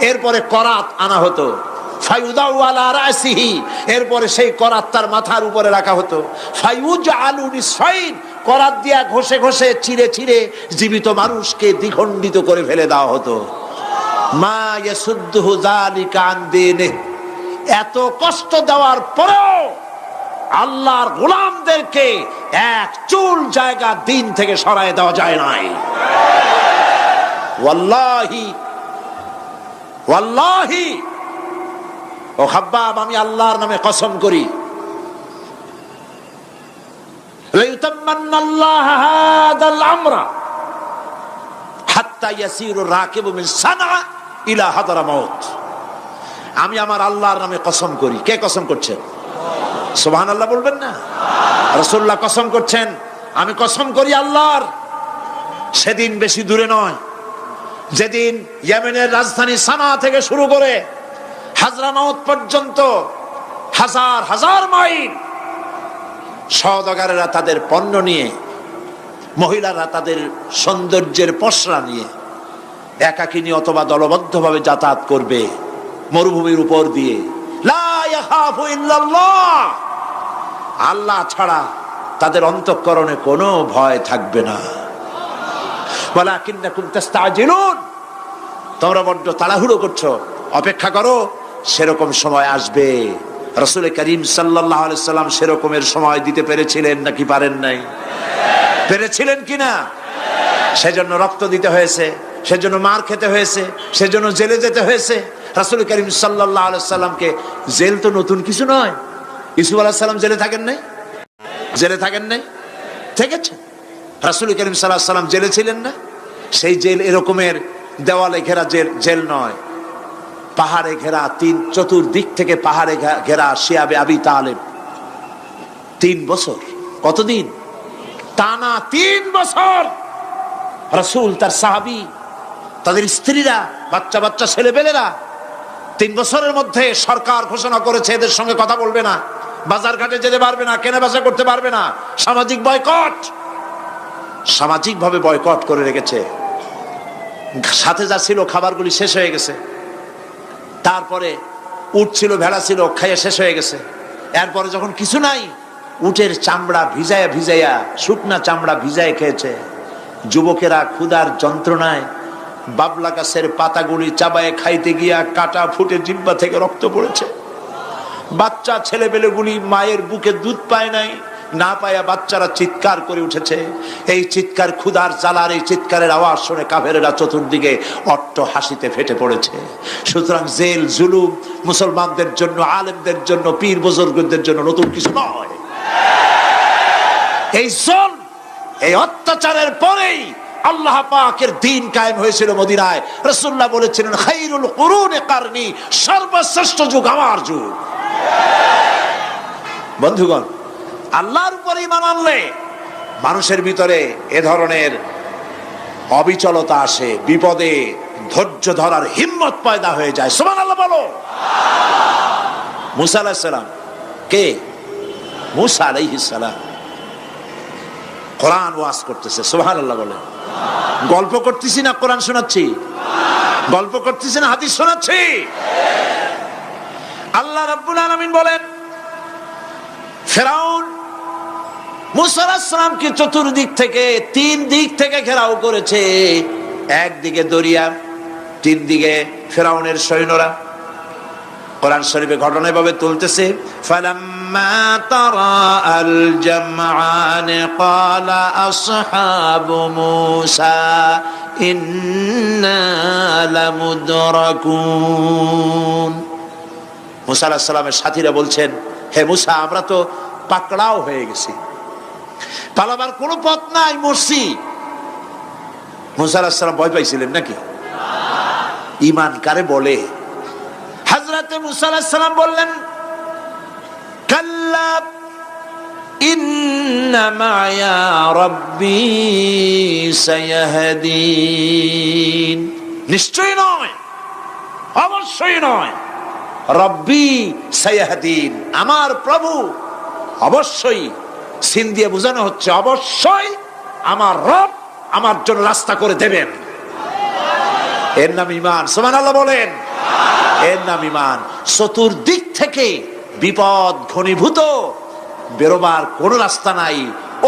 Speaker 1: এরপরে করাত আনা হতো। ফায়ুদাউ আলা রাসিহি, এরপরে সেই করাত তার মাথার উপরে রাখা হতো। ফায়ুজআলু নিসফাইন, করাত দিয়া ঘষে ঘষে চিরে চিরে জীবিত মানুষকে দ্বিখণ্ডিত করে ফেলে দেওয়া হতো। মা ইয়াসুদ্দুহু যালিকা আন দীনিহি, এত কষ্ট দেওয়ার পরেও আল্লাহর গোলামদেরকে এক চুল জায়গা দিন থেকে সরায় দেওয়া যায় নাই। ওয়াল্লাহি ওয়াল্লাহি, ও খাব্বাব, আমি আল্লাহর নামে কসম করি, লাইউতাম্মান্নাল্লাহু হাদাল আমরা হাত্তা ইয়াসিরু রাকিবু মিন সানআ ইলা হাদরামাউত। আমি আমার আল্লাহর নামে কসম করি। কে কসম করছেন? সুবহানাল্লাহ বলবেন না? রাসূলুল্লাহ কসম করছেন, আমি কসম করি আল্লাহর, সেদিন বেশি দূরে নয়, যেদিন ইয়েমেনের রাজধানী সানা থেকে শুরু করে হাজরামাউত পর্যন্ত হাজার হাজার মাইল সওদাগরেরা তাদের পণ্য নিয়ে, মহিলারা তাদের সৌন্দর্যের পসরা নিয়ে একাকিনী অথবা দলবদ্ধভাবে যাতায়াত করবে মরুভূমির উপর দিয়ে। লা ইয়াখাফু ইল্লাল্লাহ, আল্লাহ ছাড়া তাদের অন্তঃকরণে কোনো ভয় থাকবে না। ওয়ালাকিন্নাকুম তাস্তাজিলুন, তোমরা বড্ড তাড়াহুড়ো করছো, অপেক্ষা করো, সেরকম সময় আসবে। রাসূল করিম সাল্লাল্লাহু আলাইহি সাল্লাম সেরকমের সময় দিতে পেরেছিলেন নাকি পারেন নাই? পেরেছিলেন কিনা? সেজন্য রক্ত দিতে হয়েছে, সেজন্য মার খেতে হয়েছে, সেজন্য জেলে যেতে হয়েছে। রাসূল করিম সাল্লাল্লাহু আলাইহি সাল্লামকে, জেল তো নতুন কিছু নয়। ইউসুফ আলাইহিস সালাম জেলে থাকেন নাই? জেলে থাকেন নাই? থেকেছে। রাসূল করিম সাল্লাল্লাহু আলাইহি সাল্লাম জেলে ছিলেন না? সেই জেল এরকমের দেওয়ালে ঘেরা জেল নয়, পাহাড়ে ঘেরা, চতুর্দিক থেকে পাহাড়ে ঘেরা শিয়াবে আবি তালেব 3 বছর। কতদিন? টানা 3 বছর রাসূল, তার সাহাবী, তাদের স্ত্রীরা, বাচ্চা বাচ্চা ছেলেপেলেরা 3 বছরের মধ্যে সরকার ঘোষণা করেছে এদের সঙ্গে কথা বলবে না, বাজার ঘাটে যেতে পারবে না, কেনা বেচা করতে পারবে না, সামাজিক বয়কট। সামাজিকভাবে বয়কট করে রেখেছে। সাথে যা ছিল খাবারগুলি শেষ হয়ে গেছে, তারপরে উট ছিল, ভেড়া ছিল, খাইয়ে শেষ হয়ে গেছে। এরপরে যখন কিছু নাই, উটের চামড়া ভিজাইয়া ভিজাইয়া, শুকনা চামড়া ভিজায় খেয়েছে। যুবকেরা ক্ষুধার যন্ত্রণায় বাবলা গাছের পাতাগুলি চাবায়ে খাইতে গিয়া কাটা ফুটে জিহ্বা থেকে রক্ত পড়েছে। বাচ্চা ছেলেপেলেগুলি মায়ের বুকে দুধ পায় নাই, না পায়া বাচ্চারা চিৎকার করে উঠেছে। এই চিৎকার, ক্ষুধার জ্বালার এই চিৎকারের আওয়াজ শুনে কাফেরেরা চতুর্দিকে অট্ট হাসিতে ফেটে পড়েছে। সুতরাং জেল জুলুম মুসলমানদের জন্য, আলেমদের জন্য, পীর বুজুর্গদের জন্য নতুন কিছু নয়। এই জুলম, এই অত্যাচারের পরেই আল্লাহ পাকের দ্বীন কায়েম হয়েছিল মদিনায়। রাসূলুল্লাহ বলেছিলেন, খায়রুল কুরুনি কারনি, সর্বশ্রেষ্ঠ যুগ আমার যুগ। বন্ধুগণ, আল্লাহর উপর ঈমান আনলে মানুষের ভিতরে এ ধরনের অবিচলতা আসে, বিপদে ধৈর্য ধরার হিম্মত পয়দা হয়ে যায়। সুবহানাল্লাহ বলো। মুসা আলাইহিস সালাম কে? মুসা আলাইহিস সালাম কোরআন ওয়াজ করতেছে। সুবহানাল্লাহ বলে। গল্প করতেছি না কোরআন শোনাচ্ছি? গল্প করতেছি না হাদিস শোনাচ্ছি? আল্লাহ রাব্বুল আলামিন বলেন, ফেরাউন মুসা আলাইহিস সালামকে চতুর্দিক থেকে, 3 দিক থেকে ঘেরাও করেছে। একদিকে দরিয়া, 3 দিকে ফেরাউনের সৈন্যরা। কোরআন শরীফে ঘটনা এভাবে তুলতেছে, ফালাম্মা তারাআল জামআন ক্বালা আসহাবু মূসা ইন্না লামুদরাকুন। মুসা আলাইহিস সালামের সাথীরা বলছেন, হে মুসা, আমরা তো পাকড়াও হয়ে গেছি, পালাবার কোনো পথ নাই, মরছি। মুসা আলাইহিস সালাম ভয় পাইছিলেন নাকি? ঈমান কারে বলে? হযরতে মুসা আলাইহিস সালাম বললেন, কাল্লা ইন্না মা'য়া রাব্বী সায়াহদিন। নিশ্চয় নয়, অবশ্যই নয়, রব্বী সায়াহদিন, আমার প্রভু অবশ্যই, সিন দিয়ে বোঝানো হচ্ছে অবশ্যই আমার রব আমার জন্য রাস্তা করে দেবেন। এর নাম ঈমান। সুবহানাল্লাহ বলেন। এর নাম ঈমান। চতুর্দিক থেকে বিপদ ঘনীভূত, বেরোবার কোন রাস্তা নাই।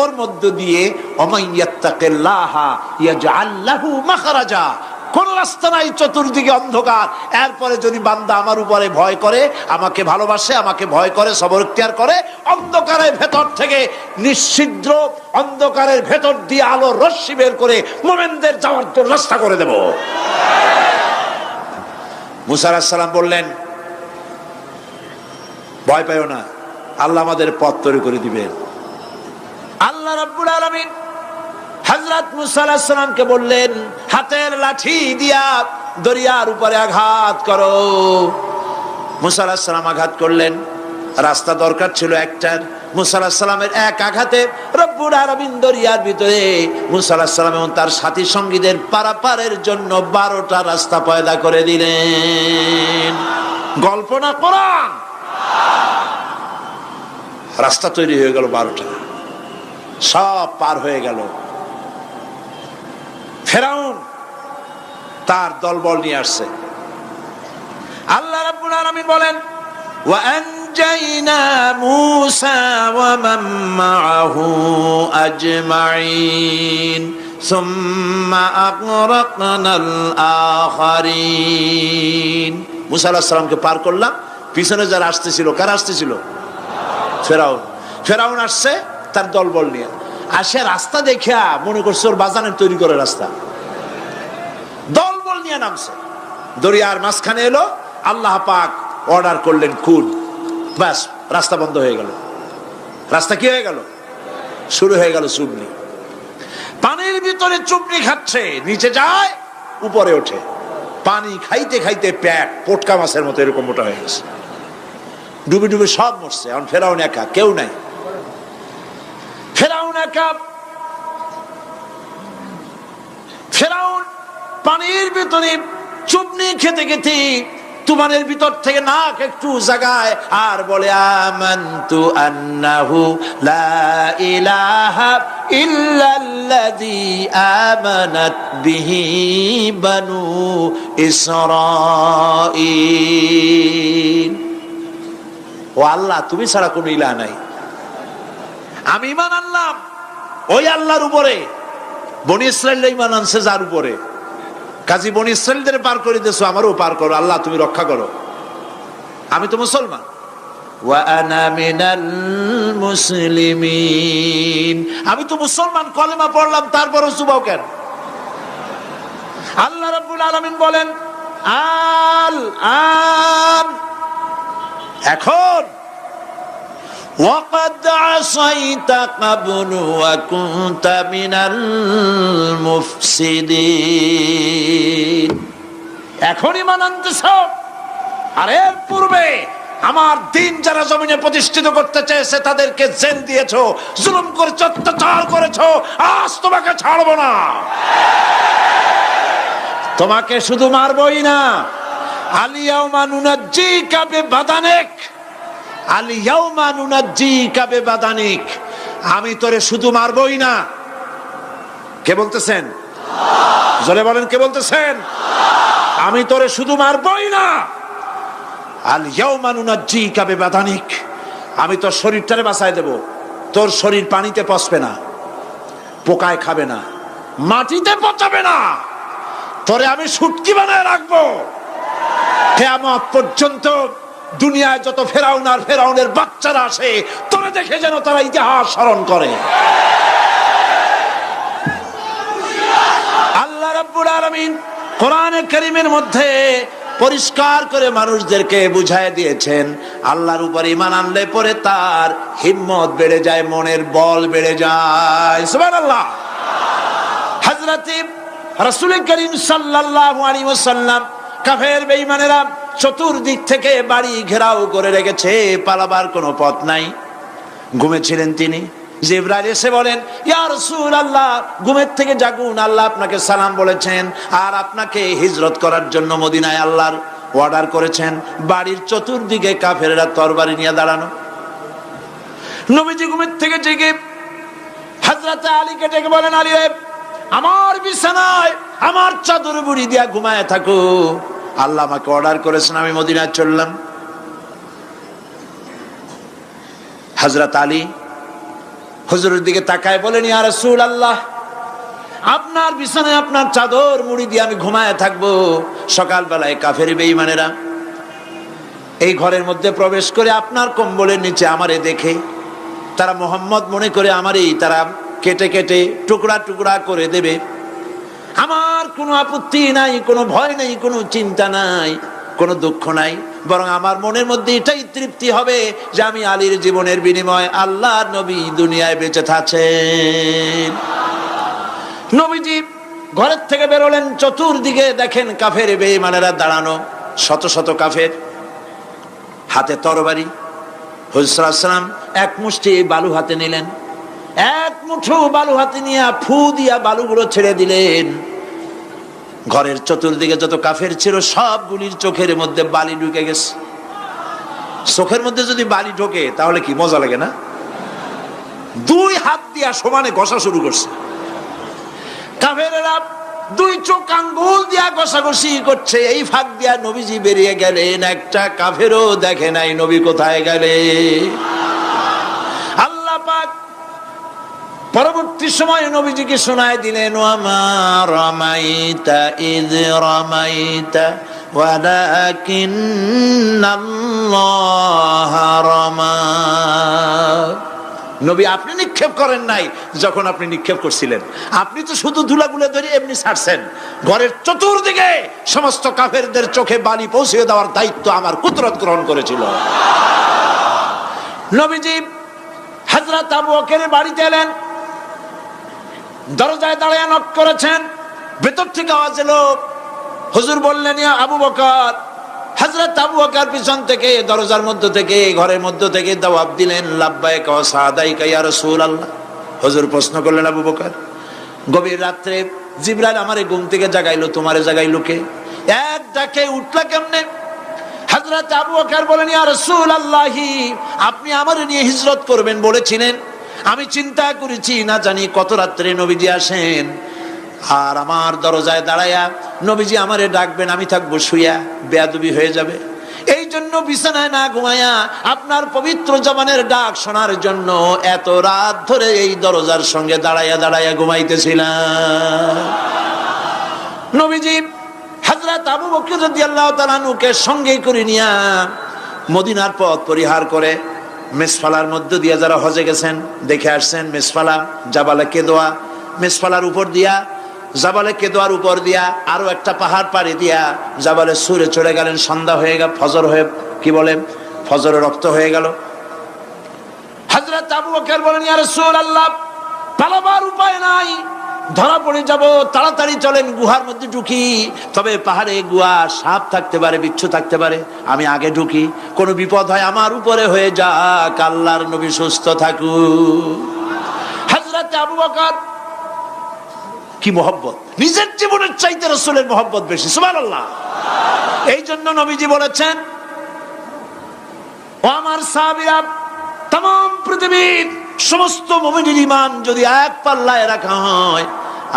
Speaker 1: ওর মধ্য দিয়ে ওমাইয়াত্তাকিল্লাহা ইয়াজআল লাহু মাখরাজা, কোন রাস্তা নাই, চতুর্দিকে অন্ধকার। এরপরে যদি বান্দা আমার উপরে ভয় করে, আমাকে ভালোবাসে, আমাকে ভয় করে, সবর ইখতিয়ার করে, অন্ধকারের ভেতর থেকে নিশ্ছিদ্র অন্ধকারের ভেতর দিয়ে আলোর রশ্মি বের করে মুমিনদের যাওয়ার জন্য রাস্তা করে দেব। মুসা আলাইহিস সালাম বললেন, ভয় পাইও না, আল্লাহ আমাদের পথ তৈরি করে দিবেন। আল্লাহ রাব্বুল আলামিন হযরত মুসা আলাইহিস সালামকে বললেন, হাতের লাঠি দিয়া দরিয়ার উপরে আঘাত করো। মুসা আলাইহিস সালাম আঘাত করলেন, রাস্তা দরকার ছিল একটার। মুসা আলাইহিস সালামের এক আঘাতে রব্বুল আলামিন দরিয়ার ভিতরে মুসা আলাইহিস সালাম এবং তার সাথী সঙ্গীদের পারাপারের জন্য 12টা রাস্তা পয়দা করে দিলেন। গল্প না কোরআন? রাস্তা তৈরি হয়ে গেল 12টা, সব পার হয়ে গেল। ফেরাউন তার দলবল নিয়ে আসছে। আল্লাহ রাব্বুল আলামিন বলেন ওয়া আনজাইনা মূসা ওয়া মান মাআহু আজমাইন সুম্মা আগরাকনাল আখারিন। মূসা আলাইহিস সালামকে পার করলাম, পিছনে যারা আসতেছিল, কারা আসতেছিল? ফেরাউন। ফেরাউন আসছে তার দলবল নিয়ে। আসে রাস্তা দেখিয়া মনে করছে ওর বাজানের তৈরি করে রাস্তা, দলবল নিয়ে নামছে। দরিয়ার মাঝখানে এলো, আল্লাহ পাক অর্ডার করলেন খুন, ব্যাস রাস্তা বন্ধ হয়ে গেল। রাস্তা কি হয়ে গেল? শুরু হয়ে গেল চুবনি। পানির ভিতরে চুবনি খাচ্ছে, নিচে যায় উপরে ওঠে। পানি খাইতে খাইতে পেট পটকা মাছের মতো এরকম মোটা হয়ে গেছে। ডুবে ডুবে সব মরছে। এখন ফেরাউন একা, কেউ নাই। ফেরাউন একা। ফেরাউন পানির ভিতরে চুবনি খেতে খেতে তুফানের ভিতর থেকে নাক একটু জাগায় আর বলে আমানতু আন্নাহু লা ইলাহা ইল্লাল্লাযী আমানাত বিহি বানু ইসরাঈল। ও আল্লাহ, তুমি ছাড়া কোনো ইলাহ নাই, আমি ঈমান আনলাম ওই আল্লাহর উপরে। বনি ইসরাঈল ঈমান আনছে যার উপরে। কাজী বনি ইসরাঈলদের পার করে দিয়েছো, আমারও পার করো আল্লাহ, তুমি রক্ষা করো। আমি তো মুসলমান। ওয়া আনা মিনাল মুসলিমিন, আমি তো মুসলমান, কলেমা পড়লাম, তারপরও চুবাও কেন? আল্লাহ রাব্বুল আলামিন বলেন আল আন, এখন ওয়াকাদ আসাইতা ক্বাবলু ওয়া কুনতা মিনাল মুফসিদিন। এখন ঈমান আনতেছ, আর এর পূর্বে আমার দিন যারা জমিনে প্রতিষ্ঠিত করতে চেয়েছে তাদেরকে জেল দিয়েছো, জুলুম করেছো, অত্যাচার করেছো। আজ তোমাকে ছাড়বো না। তোমাকে শুধু মারবই না, আলিয়াউমা নুনাজ্জিকা বিবাদানিক, আলিয়াউমা নুনাজ্জিকা বিবাদানিক, আমি তোরে শুধু মারবই না। কে বলতেছেন? জোরে বলেন, কে বলতেছেন? আমি তোরে শুধু মারবই না, আলিয়াউমা নুনাজ্জিকা বিবাদানিক, আমি তোর শরীরটারে বাঁচায় দেব। তোর শরীর পানিতে পচবে না, পোকায় খাবে না, মাটিতে পচাবে না, তোরে আমি শুটকি বানায় রাখবো। কিয়ামত পর্যন্ত দুনিয়ায় যত ফেরাউন আর ফেরাউনের বাচ্চারা আসে, তোরে দেখে যেন তারা ইতিহাস স্মরণ করে। আল্লাহ রাব্বুল আলামিন কোরআনে কারীমের মধ্যে পরিষ্কার করে মানুষদেরকে বুঝায় দিয়েছেন, আল্লাহর উপর ঈমান আনলে পরে তার হিম্মত বেড়ে যায়, মনের বল বেড়ে যায়। সুবহানাল্লাহ। হযরত রাসূল করিম সাল্লাল্লাহু আলাইহি ওয়াসাল্লাম কাফের বেঈমানেরা চতুর্দিক থেকে বাড়ি ঘেরাও করে রেখেছে, পালাবার কোনো পথ নাই। ঘুমেছিলেন তিনি, জিবরাইল এসে বলেন ইয়া রাসূলুল্লাহ, ঘুমের থেকে জাগুন, আল্লাহ আপনাকে সালাম বলেছেন আর আপনাকে হিজরত করার জন্য মদিনায় আল্লাহর অর্ডার করেছেন। বাড়ির চতুর্দিকে কাফেররা তরবারি নিয়ে দাঁড়ানো। নবীজি ঘুমের থেকে জেগে হযরত আলীকে ডেকে বলেন, আলী রে, আমার বিছানায় আমার চাদর মুড়ি দিয়া ঘুমায় থাকো, আল্লাহ আমাকে অর্ডার করেছেন, আমি মদিনায় চললাম। হযরত আলী হুজুরের দিকে তাকায় বলেন ইয়া রাসূলুল্লাহ, আপনার বিছানায় আপনার চাদর মুড়ি দিয়ে আমি ঘুমায় থাকবো। সকালবেলায় কাফের বেঈমানেরা এই ঘরের মধ্যে প্রবেশ করে আপনার কম্বলের নিচে আমারে দেখে তারা মোহাম্মদ মনে করে আমারই তারা কেটে কেটে টুকরা টুকরা করে দেবে। আমার কোনো আপত্তি নাই, কোনো ভয় নাই, কোনো চিন্তা নাই, কোনো দুঃখ নাই, বরং আমার মনের মধ্যে এটাই তৃপ্তি হবে যে আমি আলীর জীবনের বিনিময়ে আল্লাহর নবী দুনিয়ায় বেঁচে থাকেন। নবীজি ঘরের থেকে বেরোলেন, চতুর্দিকে দেখেন কাফের বেঈমানেরা দাঁড়ানো, শত শত কাফের, হাতে তরবারি, হুজুর সাল্লাল্লাহু আলাইহি ওয়াসাল্লাম এক মুষ্টি বালু হাতে নিলেন, এক মুঠো বালু হাতে নিয়ে ফু দিয়া বালুগুলো ছেড়ে দিলেন। ঘরের চতুর্দিকে যত কাফের ছিল সবগুলির চোখের মধ্যে বালি ঢুকে গেছে। চোখের মধ্যে যদি বালি ঢোকে তাহলে কি মজা লাগে না? দুই হাত দিয়া সমানে ঘষা শুরু করছে কাফেরেরা, দুই চোখ আঙ্গুল দিয়া ঘষাঘষি করছে। এই ফাঁক দিয়া নবীজি বেরিয়ে গেলেন, একটা কাফেরও দেখে নাই নবী কোথায় গেলে। আল্লাহ পাক পরবর্তী সময় নবীজিকে শোনায় দিলেন, ওয়ামা রামাইতা ইয রামাইতা ওয়ালাকিন্নাল্লাহা রামা। নবী আপনি নিক্ষেপ করেন নাই যখন আপনি নিক্ষেপ করছিলেন, আপনি তো শুধু ধুলাগুলো ধরে এমনি ছাড়ছেন। ঘরের চতুর্দিকে সমস্ত কাফেরদের চোখে বালি পৌঁছে দেওয়ার দায়িত্ব আমার কুদরত গ্রহণ করেছিল। নবীজি হযরত আবু বকরের বাড়িতে এলেন, দরজায় দাঁড়িয়ে নক করেছেন। ভেতর থেকে আওয়াজ এলো। হুজুর বললেন, ইয়া আবু বকর। হযরত আবু বকর পিছন থেকে দরজার মধ্য থেকে ঘরের মধ্য থেকে জবাব দিলেন, লাব্বাইকা ওয়া সাদাইকা ইয়া রাসূলুল্লাহ। হুজুর প্রশ্ন করলেন, আবু বকর, গভীর রাত্রে জিবরাইল আমারে ঘুম থেকে জাগাইলো, তোমারে জাগাইলো কে? এক ডাকে উঠলা কেমনে? হযরত আবু বকর বলেন, ইয়া রাসূলুল্লাহ, আপনি আমারে নিয়ে হিজরত করবেন বলেছিলেন, আমি চিন্তা করেছি না জানি কত রাত্রে নবীজি আসেন, আর আমার দরজায় দাঁড়ায়া নবীজি আমারে ডাকবেন, আমি থাকবো শুয়া, বেয়াদবি হয়ে যাবে। এই জন্য বিছানায় না ঘুমায়া আপনার পবিত্র জবানের ডাক শোনার জন্য এত রাত ধরে এই দরজার সঙ্গে দাঁড়ায়া দাঁড়ায়া ঘুমাইতেছিলাম। নবীজি হযরত আবু বকর রাদিয়াল্লাহু তাআলা আনহুকে সঙ্গে করে নিয়া মদিনার পথ পরিহার করে মেসফালার মধ্য দিয়ে যারা হজে গেছেন দেখে আসছেন, মেসফালা জাবালে কেদোয়া, মেসফালার উপর দিয়া জাবালে কেদোয়ার উপর দিয়া আরো একটা পাহাড় পাড়ি দিয়া জাবালে সুরে চলে গেলেন। সন্ধ্যা হয়ে গেল, ফজর হয়ে কি বলে ফজরে রক্ত হয়ে গেল। হযরত আবু বকর বলেন, ইয়া রাসূলুল্লাহ, পালাবার উপায় নাই, ধরা পড়ে যাব, তাড়াতাড়ি চলেন গুহার মধ্যে ঢুকি। তবে পাহাড়ে গুহা, সাপ থাকতে পারে, বিচ্ছু থাকতে পারে, আমি আগে ঢুকি, কোনো বিপদ হয় আমার উপরে হয়ে যাক, আল্লাহর নবী সুস্থ থাকুক। হযরত আবু বকর কি মহব্বত, নিজের জীবনের চাইতে রাসূলের মহব্বত বেশি, সুবহানাল্লাহ। এই জন্য নবীজি বলেছেন, ও আমার সাহাবীরা, तमाम পৃথিবীর সমস্ত মুমিনের ঈমান যদি এক পাল্লায় রাখা হয়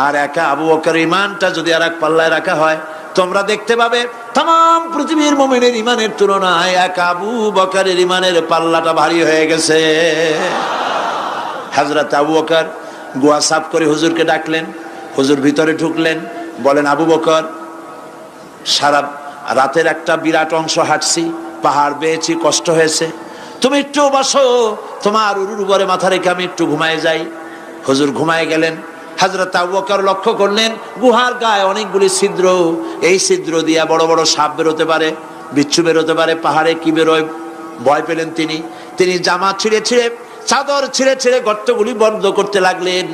Speaker 1: আর একা আবু বকরের ঈমানটা যদি আরেক পাল্লায় রাখা হয়, তোমরা দেখতে পাবে तमाम পৃথিবীর মুমিনের ঈমানের তুলনায় একা আবু বকরের ঈমানের পাল্লাটা ভারী হয়ে গেছে। হযরত আবু বকর গুয়া সাফ করে হুজুরকে ডাকলেন। হুজুর ভিতরে ঢুকলেন, বলেন, আবু বকর, সারা রাতের একটা বিরাট অংশ হাঁটছি, পাহাড় বেয়েছি, কষ্ট হয়েছে, তুমি একটু বসো, তোমার উরুর উপরে মাথা রেখে আমি একটু ঘুমায় যাই। হুজুর ঘুমায় গেলেন। হযরত আবু বকর লক্ষ্য করলেন গুহার গায়ে অনেকগুলি ছিদ্র, এই ছিদ্র দিয়া বড় বড় সাপ বেরোতে পারে, বিচ্ছু বেরোতে পারে, পাহাড়ে কি বেরোয় ভয় পেলেন তিনি জামা ছিঁড়ে ছিঁড়ে, চাদর ছিঁড়ে ছিঁড়ে গর্তগুলি বন্ধ করতে লাগলেন।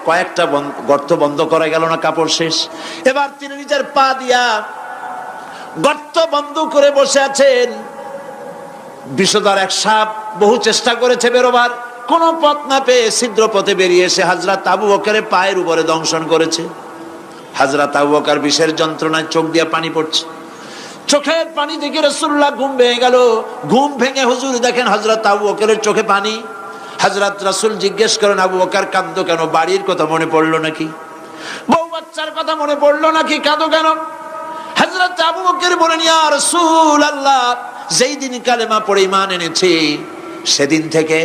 Speaker 1: কয়েকটা গর্ত বন্ধ করা গেল না, কাপড় শেষ। এবার তিনি নিজের পা দিয়া গর্ত বন্ধ করে বসে আছেন। বিষধর এক সাপ বহু চেষ্টা করেছে বেরোবার, কোন পথ না পেয়ে ছিদ্র পথে বেরিয়ে এসে হযরত আবু বকরের পায়ের উপরে দংশন করেছে। হযরত আবু বকর বিষের যন্ত্রণায় চোখ দিয়ে পানি পড়ছে। চোখের পানি দেখে রাসূলুল্লাহ ঘুম ভেঙে গেল। ঘুম ভেঙে হুজুর দেখেন হযরত আবু বকরের চোখে পানি। হযরত রাসূল জিজ্ঞেস করেন, আবু বকর কাঁদো কেন? বাড়ির কথা মনে পড়লো নাকি? বউ বাচ্চার কথা মনে পড়লো নাকি? কাঁদো কেন? হযরত আবু বকর বলেন, ইয়া রাসূলুল্লাহ, যেই দিন কালেমা পড়ে ঈমান এনেছি সেদিন থেকে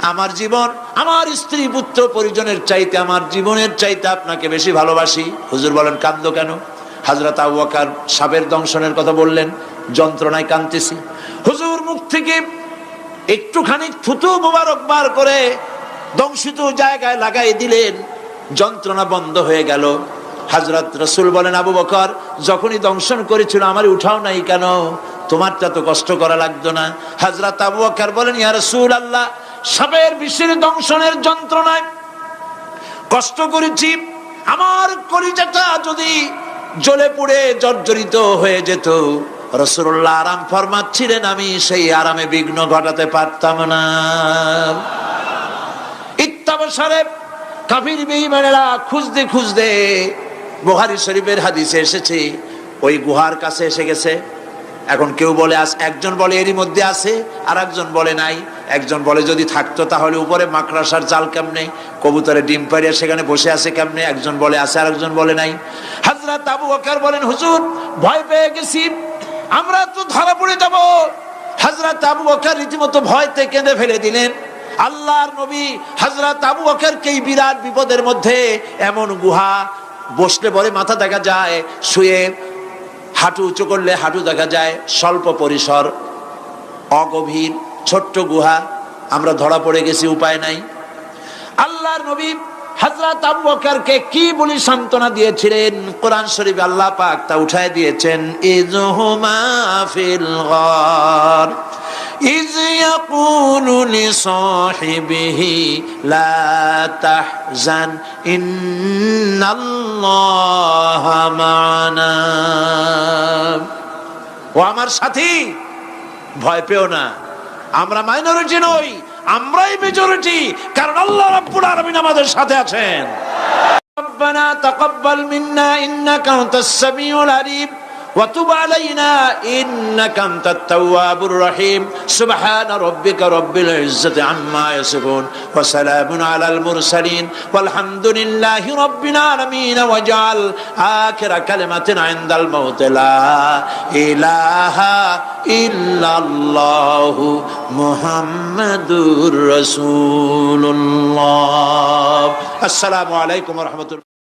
Speaker 1: আমার জীবন, আমার স্ত্রী পুত্র পরিজনের চাইতে, আমার জীবনের চাইতে আপনাকে বেশি ভালোবাসি। হুজুর বলেন, কাঁদো কেন? হযরত আবু বকর সাপের দংশনের কথা বললেন, যন্ত্রণায় কাঁদতেছি। হুজুর মুখ থেকে একটুখানি থুতু মোবারক বার করে দংশিত জায়গায় লাগাই দিলেন, যন্ত্রণা বন্ধ হয়ে গেল। হযরত রাসূল বলেন, আবু বকর, যখনই দংশন করেছিল আমারে উঠাও নাই কেন? তোমারটা তো কষ্ট করা লাগতো না। হযরত আবু বকর বলেন, ইয়া রাসূলুল্লাহ, সাপের বিষের দংশনের যন্ত্রণায় কষ্ট করেছি, আমার কলিজাটা যদি জ্বলে পুড়ে জর্জরিত হয়ে যেত, রাসূলুল্লাহ আরাম ফরমাচ্ছিলেন, আমি সেই আরামে বিঘ্ন ঘটাতে পারতাম না। ইত্তাবসারে কাফির বেঈমানেরা খুঁজতে খুঁজতে, বুখারী শরীফের হাদিসে এসেছে, ওই গুহার কাছে এসে গেছে। এখন কেউ বলে একজন বলে এরই মধ্যে আছে, আর একজন বলে নাই। একজন বলে যদি থাকতো তাহলে উপরে মাকড়াসার জাল কেমনে, কবুতরে ডিম পাড়িয়া সেখানে বসে আছে কেমনে। একজন বলে আছে, আর একজন বলে নাই। হযরত আবু বকর বলেন, হুজুর ভয় পেয়ে গেছি, আমরা তো ধরা পড়ে যাব। হযরত আবু বকর রীতিমতো ভয়তে কেঁদে ফেলে দিলেন। আল্লাহর নবী হযরত আবু বকরকে এই বিরাট বিপদের মধ্যে, এমন গুহা, বসলে পরে মাথা দেখা যায়, শুয়ে হাঁটু উঁচু করলে হাঁটু দেখা যায়, স্বল্প পরিসর, অগভীর, ছোট্ট গুহা, আমরা ধরা পড়ে গেছি, উপায় নাই। আল্লাহর নবী হযরত আবু বকরকে কি বলি সান্ত্বনা দিয়েছিলেন, কোরআন শরীফে আল্লাহ পাক তা উঠায় দিয়েছেন। ইযহুমা ফিল গার ইয ইয়াকুলু লিসাহিবিহি লা তাহজান ইন্নাল্লাহা মা'ানা। ও আমার সাথী, ভয় পেও না, আমরা মাইনরিটি নই, আমরাই মেজরিটি, কারণ আল্লাহ রাব্বুল আলামিন আমাদের সাথে আছেন। রব্বানা তাকাব্বাল মিন্না ইন্নাকা আনতাস সামিউল আলিম ওয়া তুব আলাইনা ইন্নাকা আনতাত তাওয়াবুর রহিম। সুবহানা রাব্বিকা রাব্বিল ইজ্জাতি আম্মা ইয়াসিফুন ওয়া সালামুন আলাল মুরসালিন ওয়ালহামদুলিল্লাহি রাব্বিল আলামিন। ওয়াজআল আখিরা কালিমাতিন ইনদাল মাউত লা ইলাহা ইল্লাল্লাহু মুহাম্মাদুর রাসূলুল্লাহ। আসসালামু আলাইকুম ওয়া রাহমাতুল্লাহ।